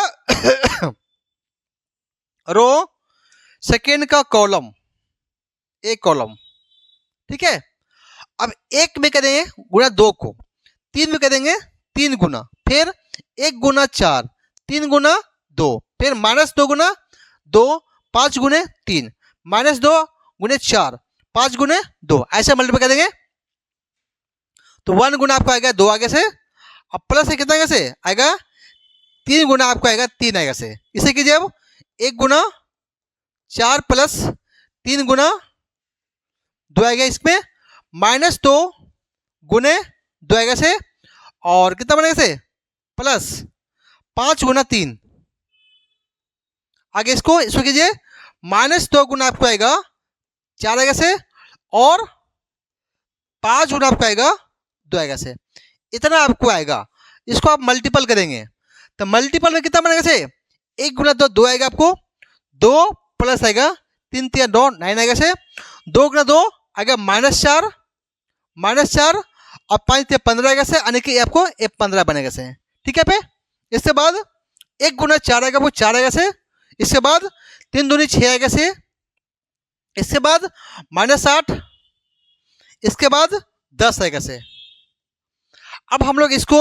S1: रो सेकेंड का कॉलम, एक कॉलम, ठीक है। अब एक में करेंगे गुणा दो को, तीन में करेंगे तीन गुना, फिर एक गुना चार, तीन गुना दो, फिर माइनस दो गुना दो, पांच गुने तीन, माइनस दो गुने चार, पांच गुने दो, ऐसे मल्टीप्लाई कर देंगे तो वन गुना आपको आएगा दो आगे से, अब प्लस है कितना आगे से आएगा तीन गुना आपको आएगा तीन आएगा से, इसे कीजिए अब एक गुना चार प्लस तीन गुना दो आएगा, इसमें माइनस दो गुने दो आएगा से, और कितना बनेगा से प्लस पांच गुना तीन, आगे इसको कीजिए माइनस दो गुना आपको आएगा चार आएगा से, और पांच गुना आपको आएगा दो आएगा से, इतना आपको आएगा। इसको आप मल्टीपल करेंगे तो मल्टीपल में कितना बनेगा से एक गुना दो दो आएगा आपको, दो प्लस आएगा तीन तीन दो नाइन आएगा से, दो गुना दो आएगा माइनस चार और पाँच तीन 15 आएगा से, यानी कि आपको एक 15 बनेगा से, ठीक है पे। इसके बाद एक गुना चार आएगा वो चार आएगा से, इसके बाद तीन दूनी छः आएगा से, इसके बाद माइनस आठ, इसके बाद 10 आएगा से। अब हम लोग इसको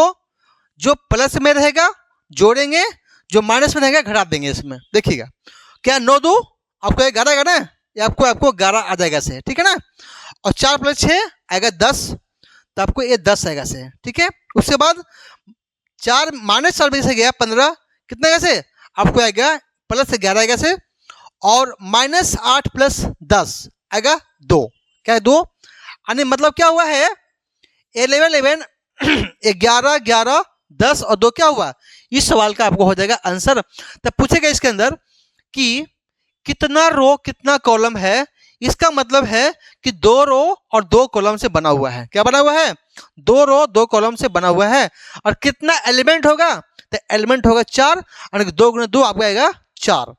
S1: जो प्लस में रहेगा जोड़ेंगे, जो माइनस में रहेगा घटा देंगे इसमें, देखिएगा क्या नौ दो आपको 11 आएगा ना, ये आपको 11 आ जाएगा से, ठीक है ना, और चार प्लस छः आएगा 10, तो आपको ये 10 आएगा से, ठीक है। उसके बाद चार माइनस चार में से गया 15, कितना आएगा से आपको आएगा प्लस 11 आएगा से, और माइनस 8 प्लस 10 आएगा 2, क्या है 2, यानी मतलब क्या हुआ है 11 11 11 10 और 2 क्या हुआ, इस सवाल का आपको हो जाएगा आंसर। तब पूछेगा इसके अंदर कि कितना रो कितना कॉलम है, इसका मतलब है कि दो रो और दो कॉलम से बना हुआ है, क्या बना हुआ है दो रो दो कॉलम से बना हुआ है, और कितना एलिमेंट होगा तो एलिमेंट होगा 4, यानी दो गुना दो आपको आएगा 4,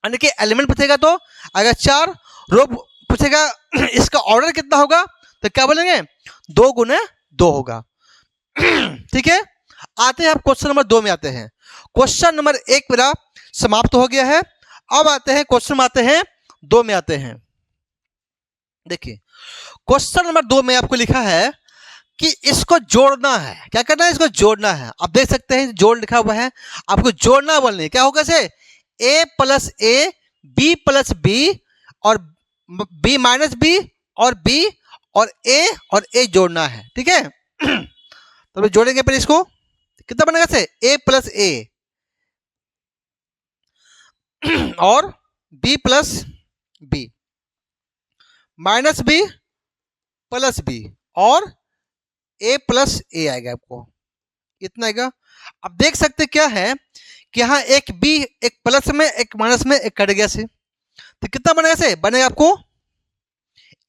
S1: यानी कि एलिमेंट पूछेगा तो आएगा 4, रो पूछेगा इसका ऑर्डर कितना होगा तो क्या बोलेंगे दो गुना दो होगा, ठीक है। आते हैं आप क्वेश्चन नंबर 2 में आते हैं। क्वेश्चन नंबर 1 मेरा समाप्त हो गया है, अब आते हैं क्वेश्चन में आते हैं 2 में आते हैं। देखिए क्वेश्चन नंबर 2 में आपको लिखा है कि इसको जोड़ना है, क्या करना है इसको जोड़ना है, आप देख सकते हैं जोड़ लिखा हुआ है, आपको जोड़ना बोलने क्या होगा से a plus A, B plus B, और b माइनस बी, और b और a जोड़ना है, ठीक है। तो जोड़ेंगे फिर इसको कितना बनेगा से a प्लस ए और b plus B, minus B plus B, और a प्लस ए आएगा आपको, इतना आएगा। अब देख सकते क्या है कि यहाँ एक b एक प्लस में एक माइनस में एक कट गया से, तो कितना बनेगा से बनेगा आपको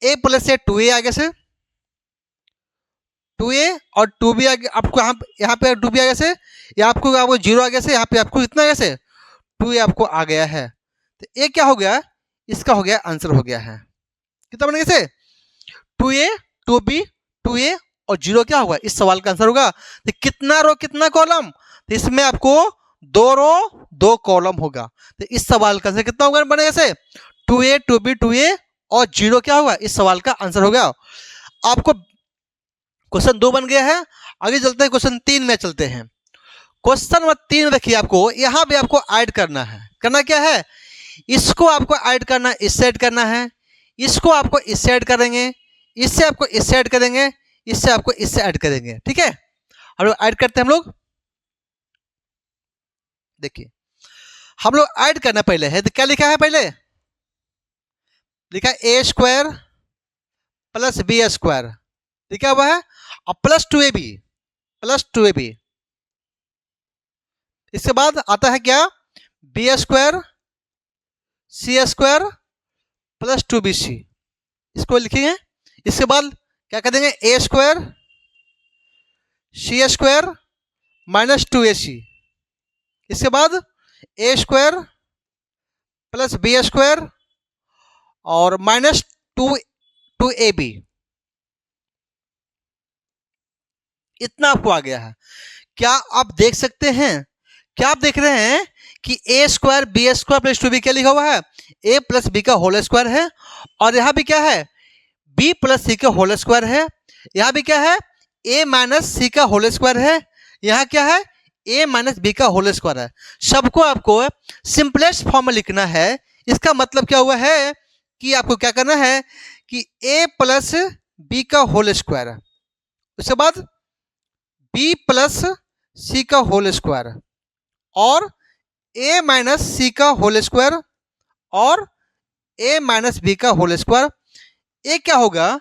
S1: a प्लस से 2a आगे से 2a और 2b आगे आपको यहाँ पे 2b आगे से, या आपको 0 आगे से, यहाँ पे आपको कितना आगे से 2a आपको आ गया है, तो a क्या हो गया इसका हो गया आंसर हो गया है, कितना बनेगा से 2a 2b 2a और 0 क्या होगा इस सवाल का आंसर होगा। तो कितना रो कितना कॉलम, तो इसमें आपको दो रो दो कॉलम होगा, तो इस सवाल का आंसर कितना होगा बनेगा से 2a 2b 2a और 0 क्या होगा इस सवाल का आंसर होगा। आपको क्वेश्चन 2 बन गया है, आगे चलते हैं क्वेश्चन 3 में चलते हैं। क्वेश्चन नंबर 3 देखिए आपको यहाँ भी आपको ऐड करना है, करना क्या है इसको आपको ऐड करना, इससे ऐड करना है, इसको आपको इससे ऐड करेंगे, इससे आपको इससे ऐड करेंगे, इससे आपको इससे ऐड करेंगे, ठीक है। हम लोग ऐड करते हैं, हम लोग देखिए हम लोग ऐड करना पहले है, तो क्या लिखा है पहले लिखा है a square plus B square लिखा हुआ है, और प्लस 2ab इसके बाद आता है क्या B square C square plus 2bc, इसको लिखेंगे। इसके बाद क्या कर देंगे a square C square minus 2ac, इसके बाद a square plus B square और माइनस 2ab, इतना आपको आ गया है। क्या आप देख सकते हैं, क्या आप देख रहे हैं कि A square B square plus 2b क्या लिखा हुआ है, ए प्लस बी का होल स्क्वायर है, और यहाँ भी क्या है, बी प्लस सी का होल स्क्वायर है, यहाँ भी क्या है, ए माइनस सी का होल स्क्वायर है, यहाँ क्या है, ए माइनस बी का होल स्क्वायर है। सबको आपको सिंपलेस्ट फॉर्म में लिखना है। इसका मतलब क्या हुआ है कि आपको क्या करना है कि ए प्लस बी का होल स्क्वायर, उसके बाद बी प्लस सी का होल स्क्वायर और ए माइनस सी का होल स्क्वायर और ए माइनस बी का होल स्क्वायर। ये क्या होगा,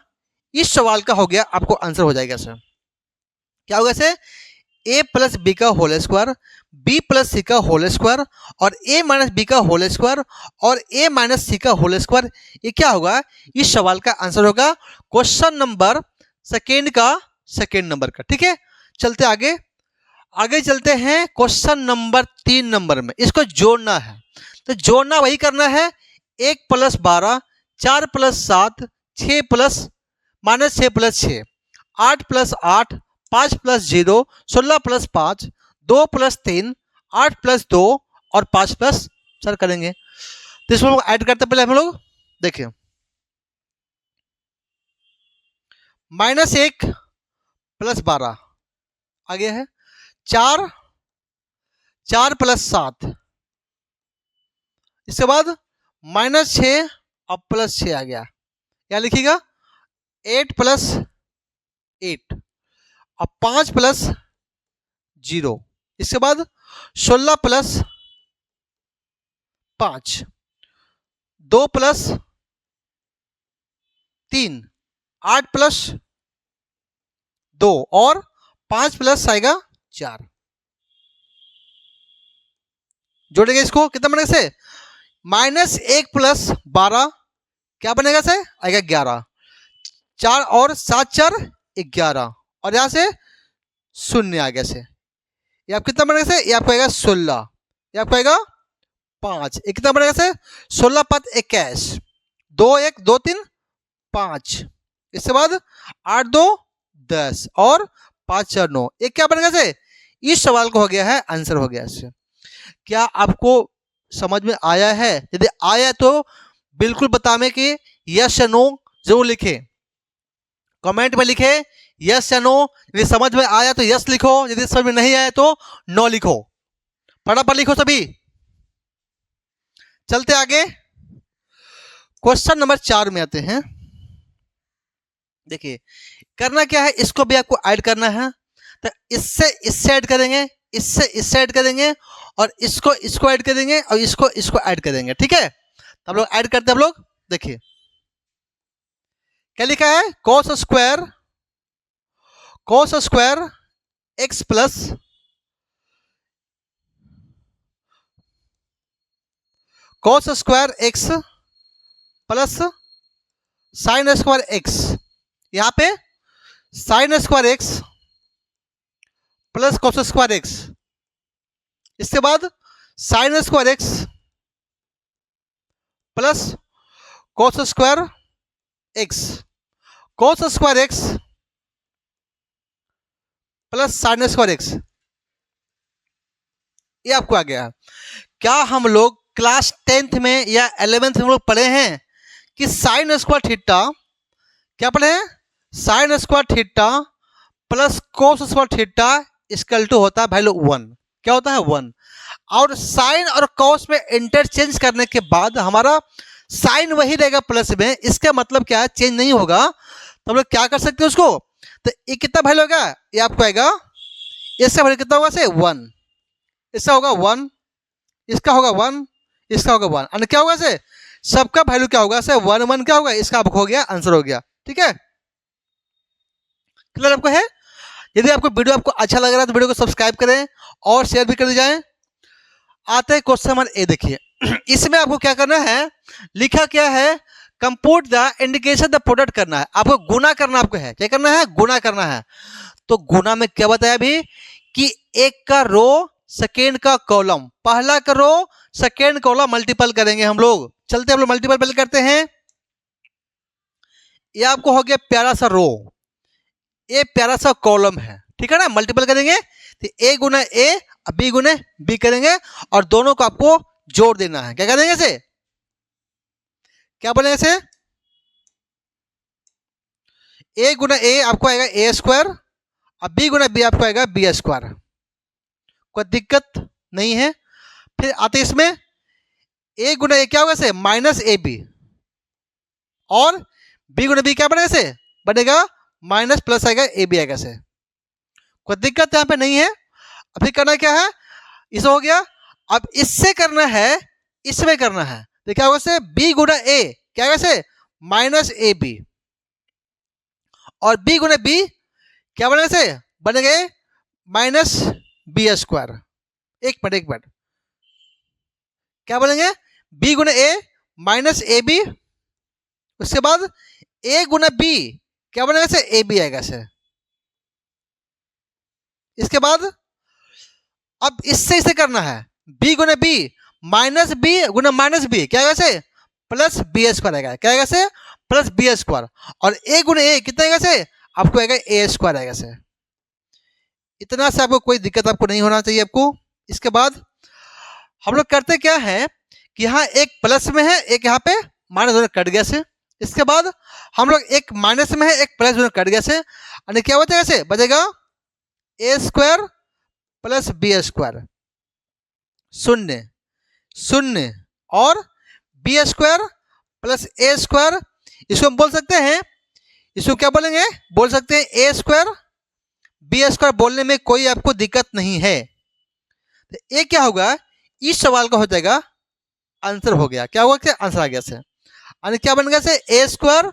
S1: इस सवाल का हो गया आपको आंसर हो जाएगा सर। क्या होगा सर, ए प्लस बी का होल स्क्वायर, बी प्लस सी का होल स्क्वायर और ए माइनस बी का होल स्क्वायर और ए माइनस सी का होल स्क्वायर। ये क्या होगा, इस सवाल का आंसर होगा क्वेश्चन नंबर सेकेंड का, सेकेंड नंबर का। ठीक है, चलते आगे, आगे चलते हैं क्वेश्चन नंबर 3 नंबर में। इसको जोड़ना है, तो जोड़ना वही करना है, 1 plus 12, 4 plus 7, 6 plus minus 6 plus 6, 8 plus 8, 5 plus 0, 16 plus 5, 2 plus 3, 8 plus 2 और 5 प्लस सर करेंगे। तो इसमें ऐड करते पहले हम लोग देखिए, -1 प्लस 12 आ गया है, 4 प्लस 7, इसके बाद -6 और प्लस 6 आ गया, क्या लिखिएगा 8 प्लस 8 और 5 प्लस 0, इसके बाद 16 प्लस 5, 2 प्लस 3, 8 प्लस 2 और 5 प्लस आएगा 4। जोड़ेंगे इसको, कितना बनेगा से, -1 प्लस 12 क्या बनेगा से, आएगा 11, 4 और 7 4 11 और यहां से 0 आ गया से, ये आप कितना बनेगा से, ये आपको आएगा 16, ये आपको आएगा 5, ये कितना बनेगा से, 16 5 21, 2 1 2 3 5, इसके बाद 8 2 10 और 5 4 9, ये क्या बनेगा से, इस सवाल को हो गया है आंसर हो गया इससे। क्या आपको समझ में आया है? यदि आया तो बिल्कुल बताने कि यस या नो जरूर लिखे, कमेंट में लिखे यस या नो। यदि समझ में आया तो यस लिखो, यदि समझ में नहीं आया तो नो लिखो, फटाफट लिखो सभी। चलते आगे क्वेश्चन नंबर 4 में आते हैं। देखिए करना क्या है, इसको भी आपको ऐड करना है, तो इससे ऐड करेंगे, इससे ऐड करेंगे और इसको ऐड करेंगे और इसको ऐड करेंगे। ठीक है, तो हम लोग ऐड करते हैं। हम लोग देखिए क्या लिखा है, cos square x plus cos square x plus sine square x, यहां पे sine square x plus cos square x, इसके बाद sine square x plus cos square x, cos square x plus sine square x, ये आपको आ गया। क्या हम लोग क्लास 10th में या 11th में हम लोग पढ़े हैं कि साइन स्क्वायर थीटा, क्या पढ़े हैं, sine square theta plus cos square theta equal to होता है वैल्यू 1, क्या होता है 1, और साइन और कॉस में इंटरचेंज करने के बाद हमारा साइन वही रहेगा प्लस में, इसका मतलब क्या है चेंज नहीं होगा। तो हम लोग क्या कर सकते हैं उसको, तो ये कितना वैल्यू होगा, ये आपको आएगा, इसका वैल्यू कितना होगा से 1, इसका होगा 1, इसका होगा 1, इसका होगा 1, और क्या होगा से सबका वैल्यू क्या होगा से 1 1 क्या होगा, इसका आपको हो गया आंसर हो गया। ठीक है, क्लियर आपको है। यदि आपको वीडियो आपको अच्छा लग रहा है तो वीडियो को सब्सक्राइब करें और शेयर भी कर जाएं। आते हैं क्वेश्चन नंबर ए, देखिए इसमें आपको क्या करना है, लिखा क्या है, compute the indication the product करना है, आपको गुना करना, आपको है क्या करना है, गुना करना है। तो गुना में क्या बताया अभी कि एक का रो सेकेंड का कॉलम, पहला का रो सेकेंड कॉलम मल्टीपल करेंगे हम लोग। चलते हम लोग मल्टीपल पहले करते हैं। ये आपको हो गया प्यारा सा रो, ये प्यारा सा कॉलम है, ठीक है ना, मल्टीपल करेंगे तो ए गुना ए बी गुने बी करेंगे और दोनों को आपको जोड़ देना है। क्या करेंगे इसे, क्या बोलेंगे इसे, ए गुना ए आपको आएगा ए स्क्वायर और बी गुना बी आपको आएगा बी स्क्वायर। कोई दिक्कत नहीं है। फिर आते इसमें ए गुना ए क्या होगा इसे माइनस ए बी और बी गुना बी क्या बनेगा इसे बनेगा माइनस प्लस आएगा ए बी आएगा इसे। कोई दिक्कत यहाँ पे नहीं है। अभी करना क्या है, इसे हो गया। अब इससे करना है, इसमें करना है तो क्या होगा इसे बी गुना ए क्या होगा इसे माइनस ए बी और बी गुना बी क्या बनेगा इसे बनेगा माइनस बी स्क्वायर। एक मिनट क्या बोलेंगे, बी गुना ए माइनस ए बी, उसके बाद ए गुना बी क्या बनेगा इसे ए बी आएगा इसे। इसके बाद अब इससे इसे करना है बी गुना बी माइनस बी गुना माइनस बी क्या आएगा इसे प्लस बी स्क्वायर आएगा। क्या आएगा इसे प्लस बी स्क्वायर और ए गुना ए कितना आएगा इसे आपको आएगा ए स्क्वायर आएगा इसे। इतना से आपको कोई दिक्कत आपको नहीं होना चाहिए आपको। इसके बाद हम लोग करते क्या है कि यहाँ एक प्लस में है एक यहाँ पे माइनस दोनों कट गया से। इसके बाद हम लोग एक माइनस में है एक प्लस दोनों कट गया से यानी क्या बचेगा इसे बचेगा ए स्क्वायर प्लस बी स्क्वायर शून्य शून्य और बी स्क्वायर प्लस ए स्क्वायर। इसको हम बोल सकते हैं, इसको क्या बोलेंगे बोल सकते हैं ए स्क्वायर बी स्क्वायर। बोलने में कोई आपको दिक्कत नहीं है। तो ये क्या होगा इस सवाल का हो जाएगा आंसर हो गया। क्या होगा आंसर आ गया से यानी क्या बन गया से ए स्क्वायर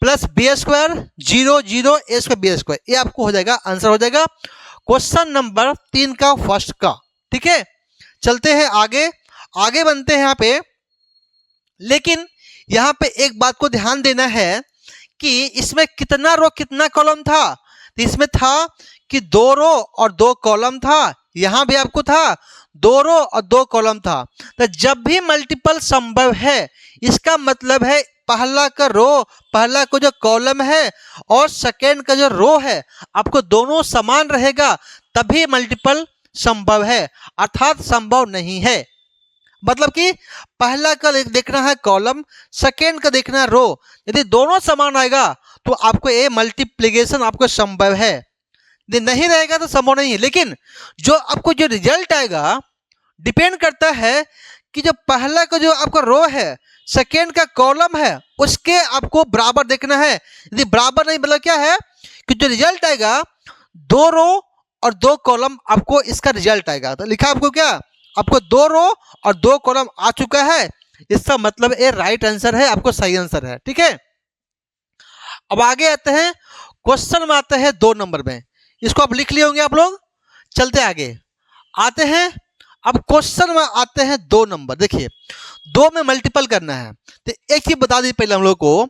S1: प्लस बी स्क्वायर 0 0 ए स्क्वायर बी स्क्वायर। ये आपको हो जाएगा आंसर हो जाएगा क्वेश्चन नंबर 3 का फर्स्ट का। ठीक है, चलते हैं आगे आगे बनते हैं यहाँ पे। लेकिन यहाँ पे एक बात को ध्यान देना है कि इसमें कितना रो कितना कॉलम था। तो इसमें था कि 2 रो और 2 कॉलम था, यहाँ भी आपको था 2 रो और 2 कॉलम था। तो जब भी मल्टीपल संभव है इसका मतलब है पहला का रो पहला को जो कॉलम है और सेकेंड का जो रो है आपको दोनों समान रहेगा तभी मल्टीपल संभव है, अर्थात संभव नहीं है। मतलब कि पहला का देखना है कॉलम सेकेंड का देखना है रो, यदि दोनों समान आएगा तो आपको ये मल्टीप्लिकेशन आपको संभव है, यदि नहीं रहेगा तो संभव नहीं है। लेकिन जो आपको जो रिजल्ट आएगा डिपेंड करता है कि जो पहला का जो आपका रो है सेकेंड का कॉलम है उसके आपको बराबर देखना है। यदि बराबर नहीं मतलब क्या है कि जो रिजल्ट आएगा 2 रो और 2 कॉलम आपको इसका रिजल्ट आएगा। तो लिखा आपको क्या आपको 2 रो और 2 कॉलम आ चुका है, इसका मतलब ये राइट आंसर है, आपको सही आंसर है। ठीक है, अब आगे आते हैं क्वेश्चन में आते हैं 2 नंबर में, इसको आप लिख लिए होंगे आप लोग। चलते आगे आते हैं, अब क्वेश्चन में आते हैं 2 नंबर। देखिए 2 में मल्टीपल करना है तो एक चीज बता दी पहले हम लोग को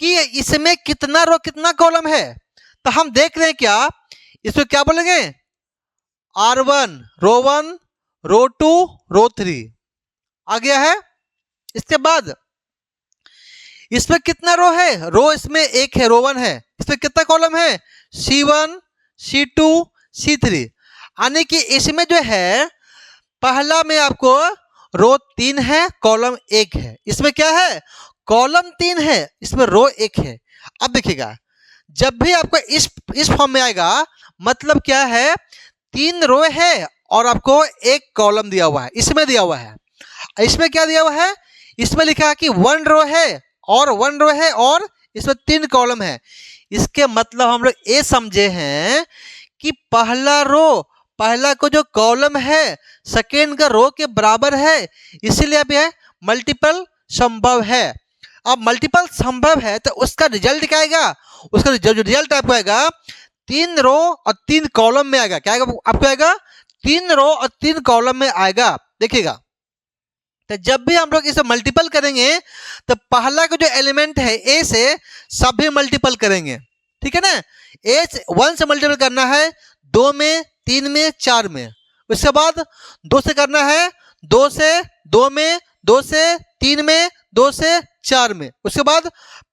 S1: कि इसमें कितना रो कितना कॉलम है। तो हम देख रहे हैं क्या इसमें क्या बोलेंगे R1 रो 1 रो 2 रो 3 आ गया है। इसके बाद इसमें कितना रो है, रो इसमें एक है रो 1 है, इसमें कितना कॉलम है C1 C2 C3 यानी कि इसमें जो है पहला में आपको रो 3 है कॉलम 1 है, इसमें क्या है कॉलम 3 है इसमें रो 1 है। अब देखिएगा जब भी आपको इस फॉर्म में आएगा मतलब क्या है 3 रो है और आपको 1 कॉलम दिया हुआ है, इसमें दिया हुआ है। इसमें क्या दिया हुआ है, इसमें लिखा है कि 1 रो है और 1 रो है और इसमें 3 कॉलम है। इसके मतलब हम लोग ये समझे हैं कि पहला रो पहला को जो कॉलम है सेकेंड का रो के बराबर है, इसीलिए अब यह मल्टीपल संभव है। अब मल्टीपल संभव है तो उसका रिजल्ट क्या आएगा, उसका जो रिजल्ट आपको आएगा 3 रो और 3 कॉलम में आएगा। क्या आएगा आपको आएगा 3 रो और 3 कॉलम में आएगा। देखिएगा तो जब भी हम लोग इसे मल्टीपल करेंगे तो पहला का जो एलिमेंट है ए से सभी मल्टीपल करेंगे। ठीक है ना, ए 1 से मल्टीपल करना है 2 में 3 में 4 में, उसके बाद 2 से करना है 2 से 2 में 2 से 3 में 2 से 4 में, उसके बाद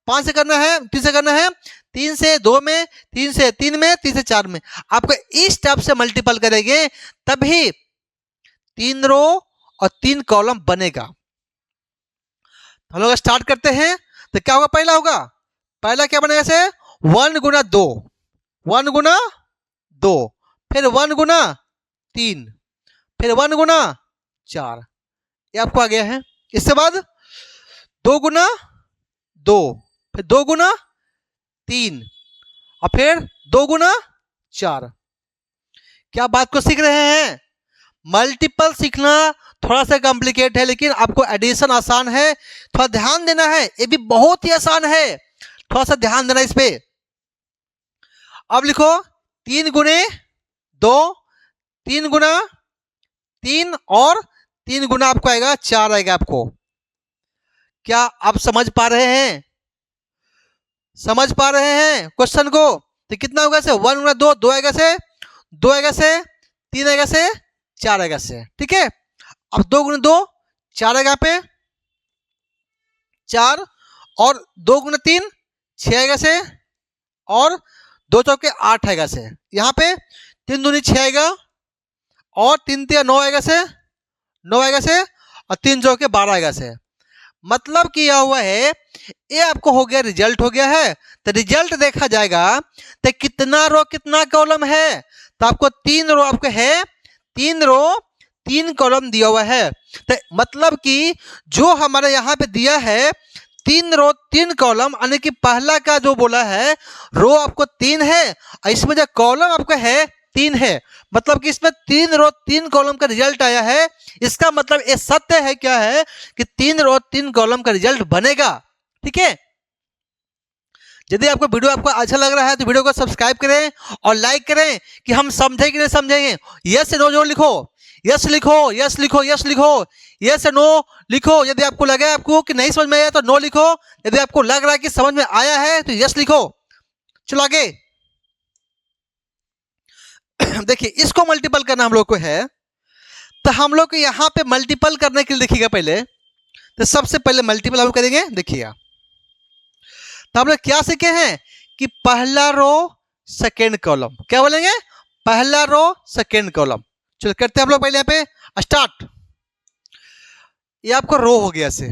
S1: 5 से करना है, 3 से करना है, 3 से 2 में, 3 से 3 में, 3 से 4 में। आपको इस टाइप से मल्टीपल करेंगे तभी 3 रो और 3 कॉलम बनेगा। हम लोग स्टार्ट करते हैं। तो क्या होगा, पहला होगा, पहला क्या बनेगा से 1 गुना 2, 1 गुना 2, फिर 1 गुना 3, फिर 1 गुना 4, ये आपको आ गया है। इसके बाद 2 गुना 2, फिर 2 गुना 3 और फिर 2 गुना 4। क्या बात को सीख रहे हैं? मल्टीपल सीखना थोड़ा सा कॉम्प्लिकेट है, लेकिन आपको एडिशन आसान है, थोड़ा ध्यान देना है। ये भी बहुत ही आसान है, थोड़ा सा ध्यान देना इस पे। अब लिखो 3 गुने 2, 3 गुना 3 और 3 गुना आपको आएगा 4 आएगा आपको। क्या आप समझ पा रहे हैं? समझ पा रहे हैं क्वेश्चन को? तो कितना होगा से 1 गुना 2, 2 आएगा से, 2 आएगा से, 3 आएगा से, 4 आएगा से। ठीक है, अब 2 गुना 2 4 आएगा पे 4, और 2 गुना 3 6 आएगा से, और 2 चौके 8 आएगा से। यहाँ पे 3 दूनी 6 आएगा, और 3 तिया 9 आएगा से, 9 आएगा से, और 3 चौके 12 आएगा से। मतलब किया हुआ है, ये आपको हो गया, रिजल्ट हो गया है। तो रिजल्ट देखा जाएगा तो कितना रो कितना कॉलम है। तो आपको 3 रो आपको है, 3 रो 3 कॉलम दिया हुआ है। तो मतलब कि जो हमारे यहाँ पे दिया है 3 रो 3 कॉलम, यानी कि पहला का जो बोला है रो आपको 3 है, और इसमें जो कॉलम आपका है 3 है। मतलब कि इसमें 3 रो 3 कॉलम का रिजल्ट आया है। इसका मतलब ये सत्य है क्या है कि 3 रो 3 कॉलम का रिजल्ट बनेगा। ठीक है, यदि आपको वीडियो आपको अच्छा लग रहा है तो वीडियो को सब्सक्राइब करें और लाइक करें कि हम समझे कि नहीं समझेंगे। यस नो जरूर लिखो, यस लिखो, यस लिखो, यस लिखो, यस नो लिखो। यदि आपको लगे आपको कि नहीं समझ में आया तो नो लिखो, यदि आपको लग रहा है कि समझ में आया है तो यस लिखो। चलो आगे देखिए, इसको मल्टीपल करना हम लोग को है। तो हम लोग को यहाँ पे मल्टीपल करने के लिए देखिएगा, पहले तो सबसे पहले मल्टीपल हम करेंगे। देखिएगा, तो हम लोग क्या सीखे हैं कि पहला रो सेकेंड कॉलम, क्या बोलेंगे, पहला रो सेकेंड कॉलम। चलो करते हैं हम लोग पहले यहाँ पे स्टार्ट। ये आपको रो हो गया से,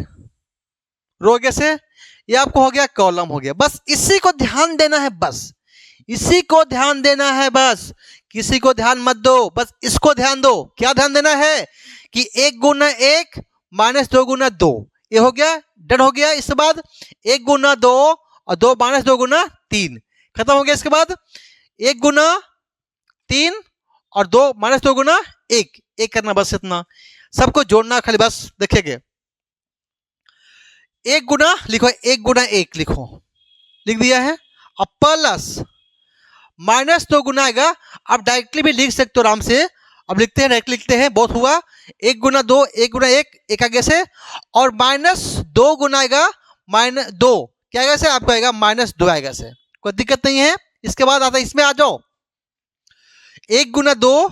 S1: रो हो गया से, ये आपको हो गया कॉलम हो गया। बस इसी को ध्यान देना है, बस इसी को ध्यान देना है, बस किसी को ध्यान मत दो, बस इसको ध्यान दो। क्या ध्यान देना है कि 1 गुना 1 माइनस 2 गुना 2, ये हो गया, डन हो गया। इसके बाद 1 गुना 2 और 2 माइनस 2 गुना 3 खत्म हो गया। इसके बाद 1 गुना 3 और 2 माइनस 2 गुना 1, 1 करना, बस इतना, सबको जोड़ना खाली, बस देखिएगा। 1 गुना लिखो, 1 गुना 1 लिखो, लिख दिया है। अब प्लस माइनस 2 गुना आएगा, आप डायरेक्टली भी लिख सकते हो आराम से। अब लिखते हैं, डायरेक्टली लिखते हैं, बहुत हुआ। 1 गुना 2, 1 गुना 1, 1 आगे से, और माइनस 2 गुना आएगा माइनस 2, क्या आएगा से, आपको आएगा माइनस 2 आएगा से, कोई दिक्कत नहीं है। इसके बाद आता है, इसमें आ जाओ, 1 गुना 2,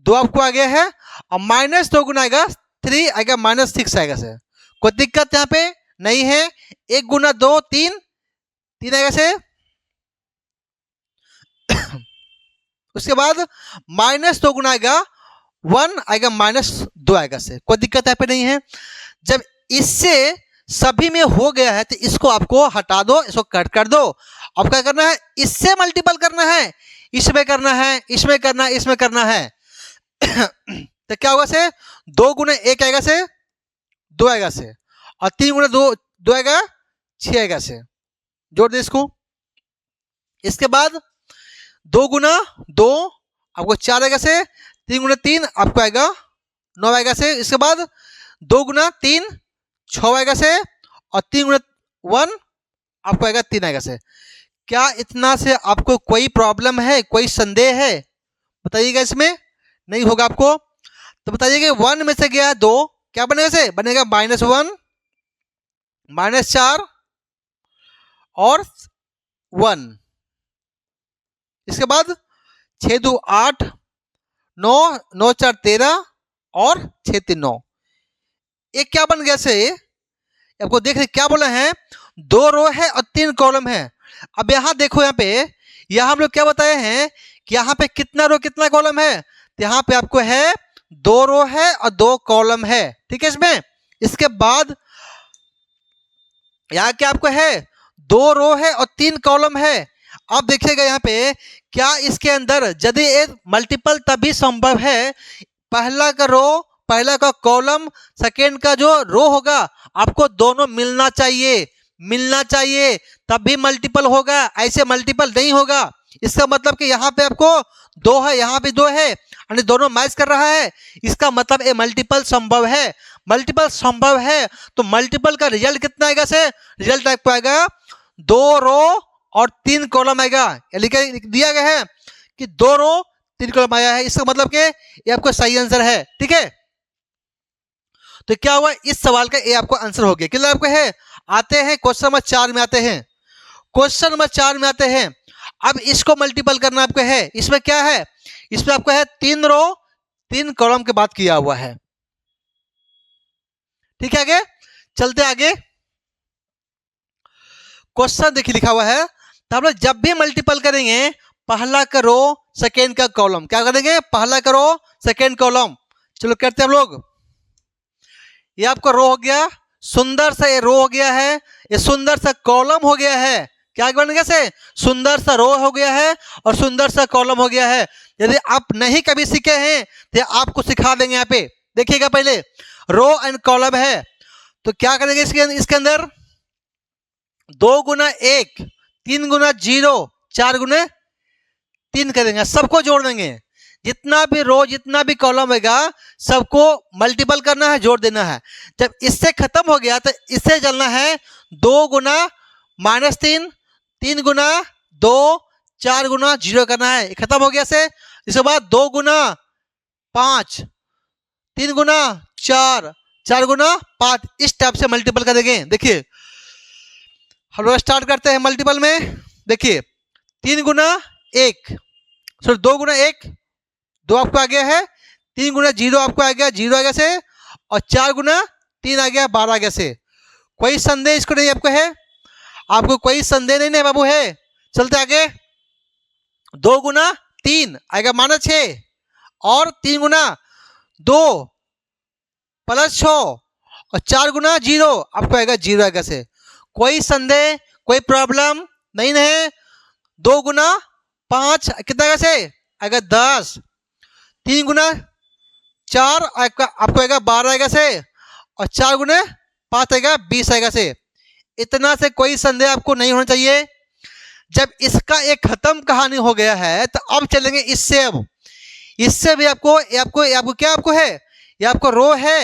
S1: 2 आपको आ गया है, और माइनस 2 गुना आएगा 3 आएगा, माइनस 6 आएगा से, कोई दिक्कत यहाँ पे नहीं है। 1 गुना 2 3, 3 आएगा से। उसके बाद माइनस 2 गुना आएगा 1 आएगा, माइनस 2 आएगा से, कोई दिक्कत यहाँ पे नहीं है। जब इससे सभी में हो गया है तो इसको आपको हटा दो, इसको कट कर दो। अब क्या करना है, इससे मल्टीपल करना है, इसमें करना है, इसमें करना है, इसमें करना है। तो क्या होगा से, 2 गुना 1 आएगा से 2 आएगा से, और 3 गुना 2 2 आएगा 6 आएगा से, जोड़ दे इसको। इसके बाद 2 गुना 2 आपको 4 आएगा से, 3 गुना 3 आपको आएगा 9 आएगा से। इसके बाद 2 गुना 3 6 आएगा से, और 3 गुना 1 आपको आएगा 3 आएगा से। क्या इतना से आपको कोई प्रॉब्लम है, कोई संदेह है, बताइएगा। इसमें नहीं होगा आपको तो बताइएगा। 1 में से गया 2, क्या बनेगा से, बनेगा -1 -4 और 1। इसके बाद 6 2 8 9 9 4 13 और 6 3 9, एक क्या बन गया से, आपको देख रहे क्या बोला है, 2 रो है और 3 कॉलम है। अब यहाँ देखो, यहाँ पे यहाँ हम लोग क्या बताए हैं कि यहाँ पे कितना रो कितना कॉलम है, तो यहाँ पे आपको है 2 रो है और 2 कॉलम है, ठीक है। इसमें इसके बाद यहाँ क्या आपको है 2 रो है और 3 कॉलम है। अब देखिएगा यहाँ पे क्या इसके अंदर यदि एक मल्टीपल तभी संभव है, पहला का रो पहला का कॉलम सेकेंड का जो रो होगा आपको दोनों मिलना चाहिए तब भी मल्टीपल होगा, ऐसे मल्टीपल नहीं होगा। इसका मतलब कि यहाँ पे आपको 2 है, यहाँ पे 2 है, यानी दोनों मैच कर रहा है, इसका मतलब ये मल्टीपल संभव है। मल्टीपल संभव है तो मल्टीपल का रिजल्ट कितना आएगा, से रिजल्ट आपको आएगा 2 रो और 3 कॉलम आएगा। दिया गया है कि 2 रो 3 कॉलम आया है, इसका मतलब कि ये आपको सही आंसर है, ठीक है। तो क्या हुआ, इस सवाल का ये आपको आंसर हो गया। कितना आपको है, आते हैं क्वेश्चन नंबर 4 में आते हैं। क्वेश्चन नंबर 4 में आते हैं। अब इसको मल्टीपल करना आपको है। इसमें क्या है, इसमें आपको है 3 रो 3 कॉलम के बाद किया हुआ है, ठीक है। आगे चलते आगे, क्वेश्चन देखिए लिखा हुआ है। तो हम लोग जब भी मल्टीपल करेंगे पहला का रो सेकेंड का कॉलम, क्या करेंगे, पहला का रो सेकेंड कॉलम। चलो करते हैं हम लोग। ये आपका रो हो गया, सुंदर सा ये रो हो गया है, ये सुंदर सा कॉलम हो गया है। क्या बन गया, से सुंदर सा रो हो गया है और सुंदर सा कॉलम हो गया है। यदि आप नहीं कभी सीखे हैं तो आपको सिखा देंगे। यहाँ पे देखिएगा, पहले रो एंड कॉलम है तो क्या करेंगे इसके अंदर 2 गुना 1, 3 गुना 0, 4 गुना 3 करेंगे, सबको जोड़ देंगे। जितना भी रो जितना भी कॉलम होगा सबको मल्टीपल करना है, जोड़ देना है। जब इससे खत्म हो गया तो इससे चलना है 2 गुना -3, 3 गुना 2, 4 गुना 0 करना है, खत्म हो गया से। इसके बाद 2 गुना 5, 3 गुना 4, 4 गुना 5, इस टाइप से मल्टीपल करेंगे। देखिए हम लोग स्टार्ट करते हैं मल्टीपल में। देखिए 3 गुना 1, सॉरी 2 गुना 1, 2 आपको आ गया है, 3 गुना 0 आपको आ गया, 0 आ गया से, और 4 गुना 3 आ गया, 12 आ गया से। कोई संदेह इसको नहीं आपको है, आपको कोई संदेह नहीं है बाबू है। चलते आगे, 2 गुना 3 आएगा -6, और 3 गुना 2 +6, और 4 गुना 0 आपको आएगा 0 आएगा से। कोई संदेह कोई प्रॉब्लम नहीं है। 2 गुना 5 कितना आएगा से, आएगा 10, 3 गुना 4 आपको आएगा 12 आएगा से, और 4 गुना 5 आएगा 20 आएगा से। इतना से कोई संदेह आपको नहीं होना चाहिए। जब इसका एक खत्म कहानी हो गया है तो अब चलेंगे इससे। अब इससे भी आपको क्या आपको है, ये आपको रो है,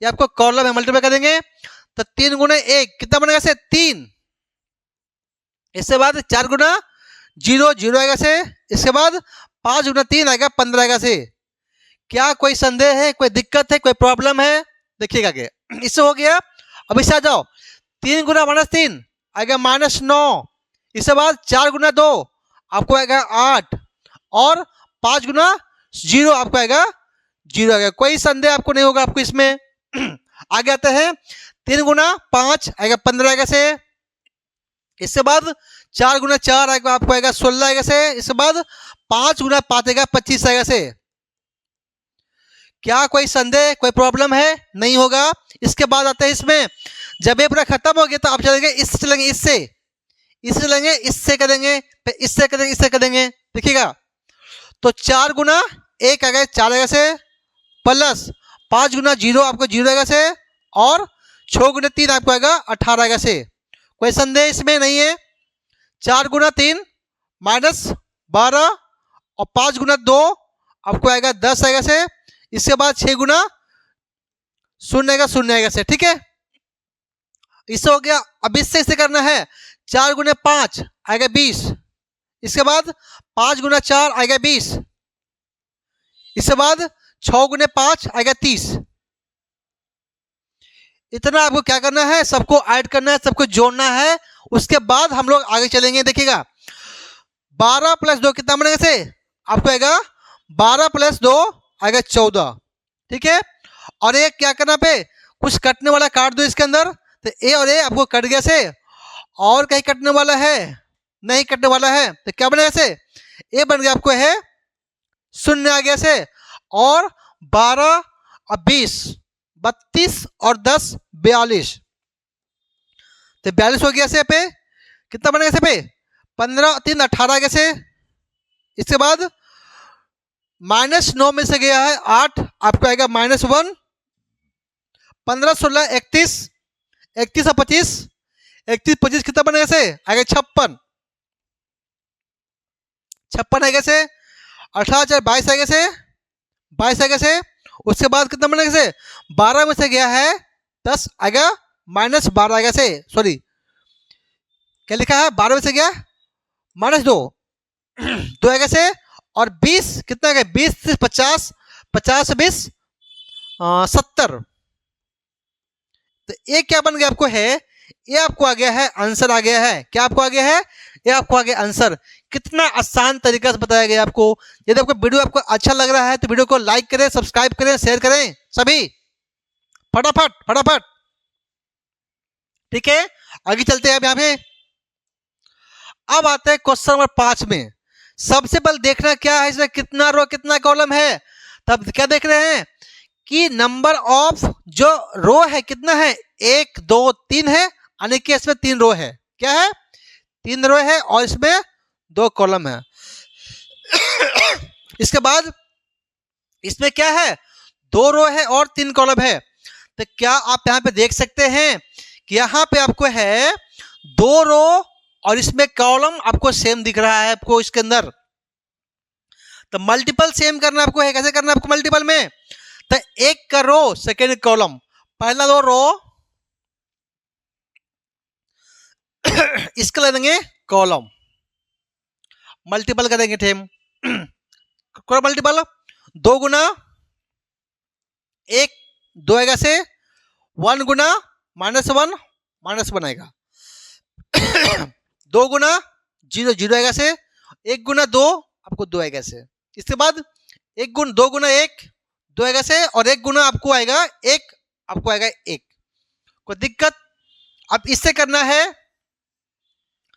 S1: ये आपको कॉलम है, मल्टीप्लाई करेंगे तो 3 गुना 1 कितना बनेगा से 3। इसके बाद 4 गुना 0, 0 आएगा से। इसके बाद 5 गुना 3 आएगा 15 आएगा से। क्या कोई संदेह है, कोई दिक्कत है, कोई प्रॉब्लम है? देखिएगा आगे, इससे हो गया। अब इससे आ जाओ, 3 गुना -3 आएगा -9। इसके बाद 4 गुना 2 आपको आएगा 8, और 5 गुना 0 आपको आएगा 0 आएगा। कोई संदेह आपको नहीं होगा आपको इसमें। आगे आते हैं, 3 गुना 5 आएगा 15 आएगा से। इसके बाद 4 गुना 4 आएगा आपको आएगा 16 आएगा से। इसके बाद 5 गुना 5 आएगा 25 आएगा से। क्या कोई संदेह कोई प्रॉब्लम है? नहीं होगा। इसके बाद आते हैं इसमें, जब ये पूरा खत्म हो गया तो आप चलेंगे इससे, चलेंगे इससे चलेंगे, इससे करेंगे, फिर इससे करेंगे, इससे करेंगे। देखिएगा, तो 4 गुना 1 आएगा 4 आएगा से, प्लस 5 गुना 0 आपको 0 आएगा से, और 6 गुना 3 आपको आएगा 18 आएगा से। कोई संदेह इसमें नहीं है। 4 गुना 3 -12, और 5 गुना 2 आपको आएगा 10 आएगा से। इसके बाद 6 गुना 0 आएगा 0 आएगा से। ठीक है, इससे हो गया। अब इससे इसे करना है, 4 गुना 5 आएगा 20। इसके बाद 5 गुना 4 आएगा 20। इसके बाद 6 गुना 5 आएगा 30। इतना आपको क्या करना है, सबको ऐड करना है, सबको जोड़ना है। उसके बाद हम लोग आगे चलेंगे। देखिएगा, 12 + 2 कितना बनेगा से, आपको आएगा 12 + 2 आएगा 14। ठीक है, और ये क्या करना पे, कुछ कटने वाला काट दो इसके अंदर, तो ए और ए आपको कट गया से, और कहीं कटने वाला है? नहीं कटने वाला है। तो क्या बनेगा से? ए बन गया आपको है शून्य आ गया से, और 12 और 20 32 और 10 42। तो 42 हो गया से पे, कितना बनेगा से पे? 15 3 18 आ गया से। इसके बाद -9 में से गया है 8, आपको आएगा -1। 15 16 31, 31 और 25, 31 25 कितना बनेगा से? आएगा 56, 56 आएगा से। 18 4 22 आएगा से, 22 आएगा से। उसके बाद कितना बनेगा से? 12 में से गया है 10 आएगा, -12 आएगा से। सॉरी क्या लिखा है? 12 में से गया -2 2 आएगा से। और 20 कितना आएगा? 20 से 50, 50 से 20 70। तो ये क्या बन गया आपको है? ये आपको आ गया है आंसर आ गया है। क्या आपको आ गया है? ये आपको आ गया आंसर। कितना आसान तरीका से बताया गया आपको। यदि आपको वीडियो आपको अच्छा लग रहा है तो वीडियो को लाइक करें, सब्सक्राइब करें, शेयर करें सभी, फटाफट फटाफट। ठीक है, आगे चलते हैं अब यहाँ पे। अब आते हैं क्वेश्चन नंबर 5 में। सबसे पहले देखना क्या है इसमें, कितना रो कितना कॉलम है। तब क्या देख रहे हैं कि नंबर ऑफ जो रो है कितना है? 1 2 3 है, यानी कि इसमें 3 रो है। क्या है? 3 रो है और इसमें 2 कॉलम है। इसके बाद इसमें क्या है? 2 रो है और 3 कॉलम है। तो क्या आप यहाँ पे देख सकते हैं कि यहाँ पे आपको है 2 रो और इसमें कॉलम आपको सेम दिख रहा है आपको इसके अंदर। तो मल्टीपल सेम करना आपको है। कैसे करना आपको मल्टीपल में? तो एक का रो सेकेंड कॉलम, पहला दो रो इसका ले देंगे कॉलम, मल्टीपल करेंगे टेम। मल्टीपल 2 गुना 1 2 आएगा से, 1 गुना -1 -1 आएगा। 2 गुना 0 0 आएगा से, 1 गुना 2 आपको 2 आएगा से। इसके बाद 2 गुना 1 2 आएगा से, और 1 गुना आपको आएगा 1, आपको आएगा 1। कोई दिक्कत? अब इससे करना है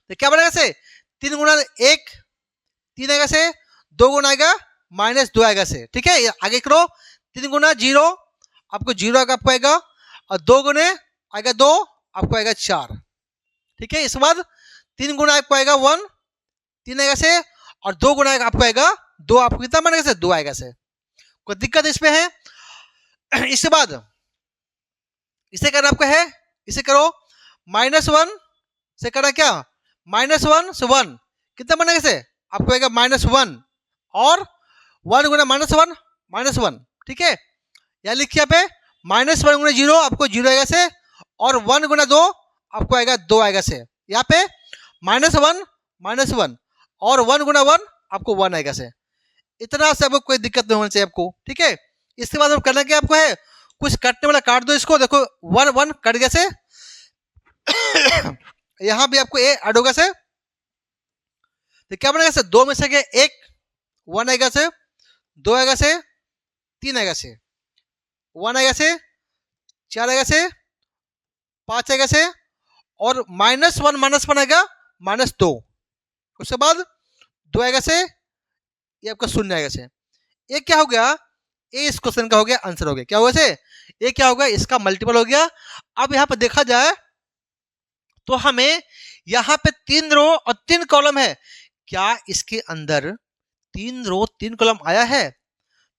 S1: तो क्या बनेगा से? 3 गुना 1 3 आएगा से, 2 गुना आएगा -2 आएगा से। ठीक है, आगे करो। 3 गुना 0 आपको 0 आपको आएगा, और 2 गुने आएगा 2 आपको आएगा 4। ठीक है, इसके बाद 3 गुना आपको आएगा 1 3 आएगा से, और 2 गुना आपको आएगा 2, आपको कितना बनेगा से? 2 आएगा से। कोई दिक्कत इसमें है? इसके बाद इसे करना आपको है, इसे करो -1 से करना क्या? -1 से 1 कितना बनेगा से? आपको आएगा -1, और 1 गुना -1 -1। ठीक है, यहाँ लिखिए पे -1 गुना 0 आपको 0 आएगा से, और 1 गुना 2 आपको आएगा 2 आएगा से। यहाँ पे -1 -1 और 1 गुना 1 आपको 1 आएगा से। इतना से आपको कोई दिक्कत नहीं होनी चाहिए आपको। ठीक है, इसके बाद करना क्या आपको है? कुछ कटने वाला काट दो इसको। देखो 1 1 कट गया से। यहाँ भी आपको ए ऐड होगा से। तो क्या बनेगा से? 2 में से गया 1 1 आएगा से, 2 आएगा से, 3 आएगा से, 1 आएगा से, 4 आएगा से, 5 आएगा से, और -1 आएगा -2। उसके बाद 2 आएगा से, ये आपका 0 आएगा से। ये क्या हो गया? ये इस क्वेश्चन का हो गया आंसर हो गया। क्या हुआ से? ये क्या हो गया? इसका मल्टीपल हो गया। अब यहाँ पर देखा जाए तो हमें यहाँ पे 3 रो और 3 कॉलम है। क्या इसके अंदर 3 रो 3 कॉलम आया है?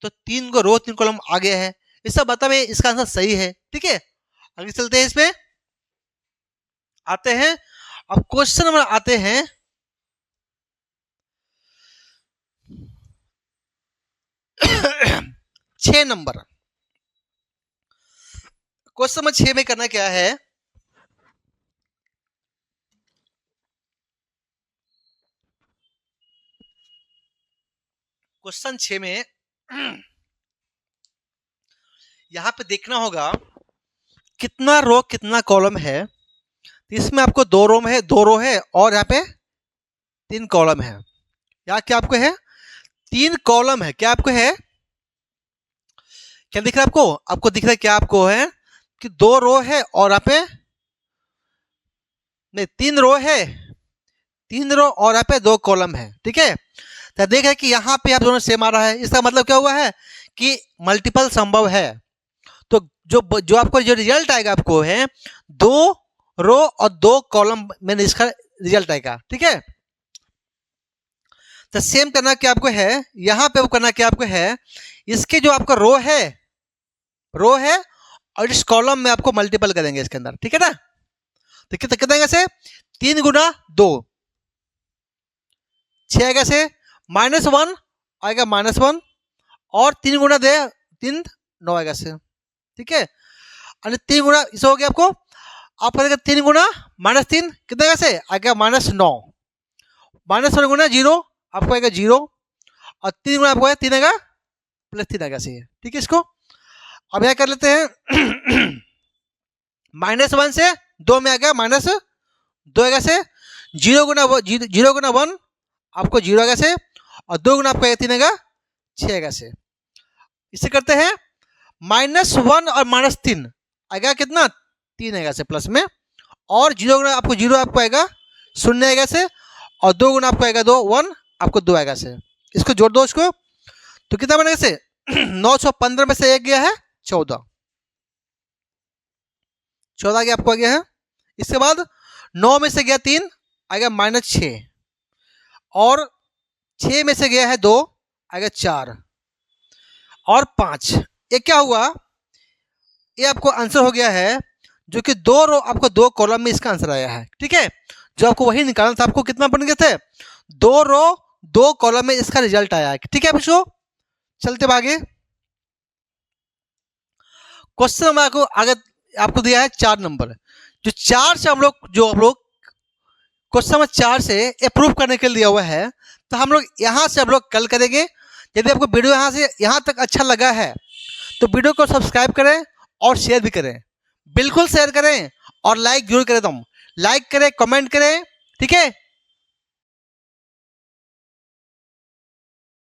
S1: तो 3 को रो 3 कॉलम आ गया है। इसका मतलब है इसका आंसर सही है। ठीक है, आगे चलते हैं। इसमें आते हैं अब क्वेश्चन नंबर आते हैं 6 नंबर। क्वेश्चन नंबर 6 में करना क्या है? क्वेश्चन 6 में यहां पे देखना होगा कितना रो कितना कॉलम है। इसमें आपको 2 रो में है, 2 रो है, और यहाँ पे 3 कॉलम है। यहाँ क्या आपको है? 3 कॉलम है। क्या आपको है? क्या दिख रहा है आपको? आपको दिख रहा है क्या आपको है कि 2 रो है और यहाँ पे नहीं, 3 रो है, 3 रो और यहाँ पे 2 कॉलम है, ठीक है। तो देखें कि यहाँ पे आप दोनों सेम आ रहा है, इसका मतलब क्या हुआ है कि मल्टीपल संभव है। तो जो जो आपको जो रिजल्ट आएगा आपको है 2 रो और 2 कॉलम में इसका रिजल्ट आएगा, ठीक है। तो सेम करना क्या आपको है, यहाँ पे वो करना क्या आपको है, इसके जो आपका रो है और इस कॉलम में आपको मल्टीपल करेंगे इसके अंदर, ठीक है ना। तो कितना कितना आएगा से 3 गुना 2 6 आएगा से, -1 आएगा -1 और 3 गुना 3 9 आएगा से, ठीक है। और 3 गुना इसे हो गया आपको, आप करेंगे 3 गुना -3 कितना आएगा से, आएगा -9, -1 गुना 0 आपको आएगा 0 और 3 गुना आपको आएगा 3 आएगा +3 आएगा से, ठीक है। इसको अब यह कर लेते हैं -1 से 2 में आ गया -2 आएगा से, 0 गुना 1 आपको 0 आएगा से और 2 गुना आपको 3 आएगा 6 आएगा से। इससे करते हैं -1 और -3 आएगा कितना 3 आएगा से प्लस में, और 0 गुना आपको 0 आपको आएगा 0 आएगा से और 2 गुना आपको आएगा 2 1 आपको 2 आएगा से। इसको जोड़ दो इसको, तो कितना बनेगा से 915 में से 1 गया है 14 गया आपको आ गया है। इसके बाद 9 में से गया 3 आएगा -6 और 6 में से गया है 2 आएगा 4 और 5। ये क्या हुआ, ये आपको आंसर हो गया है जो कि 2 रो आपको 2 कॉलम में इसका आंसर आया है, ठीक है। जो आपको वही निकालना था, आपको कितना बन गए थे 2 रो 2 कॉलम में इसका रिजल्ट आया है, ठीक है बच्चों। चलते आगे, क्वेश्चन नंबर आगे आपको दिया है 4 नंबर। जो 4 से हम लोग क्वेश्चन नंबर 4 से अप्रूव करने के लिए दिया हुआ है, तो हम लोग यहाँ से हम लोग कल करेंगे। यदि आपको वीडियो यहाँ से यहाँ तक अच्छा लगा है तो वीडियो को सब्सक्राइब करें और शेयर भी करें, बिल्कुल शेयर करें और लाइक जरूर करें, तुम लाइक करें कमेंट करें, ठीक है।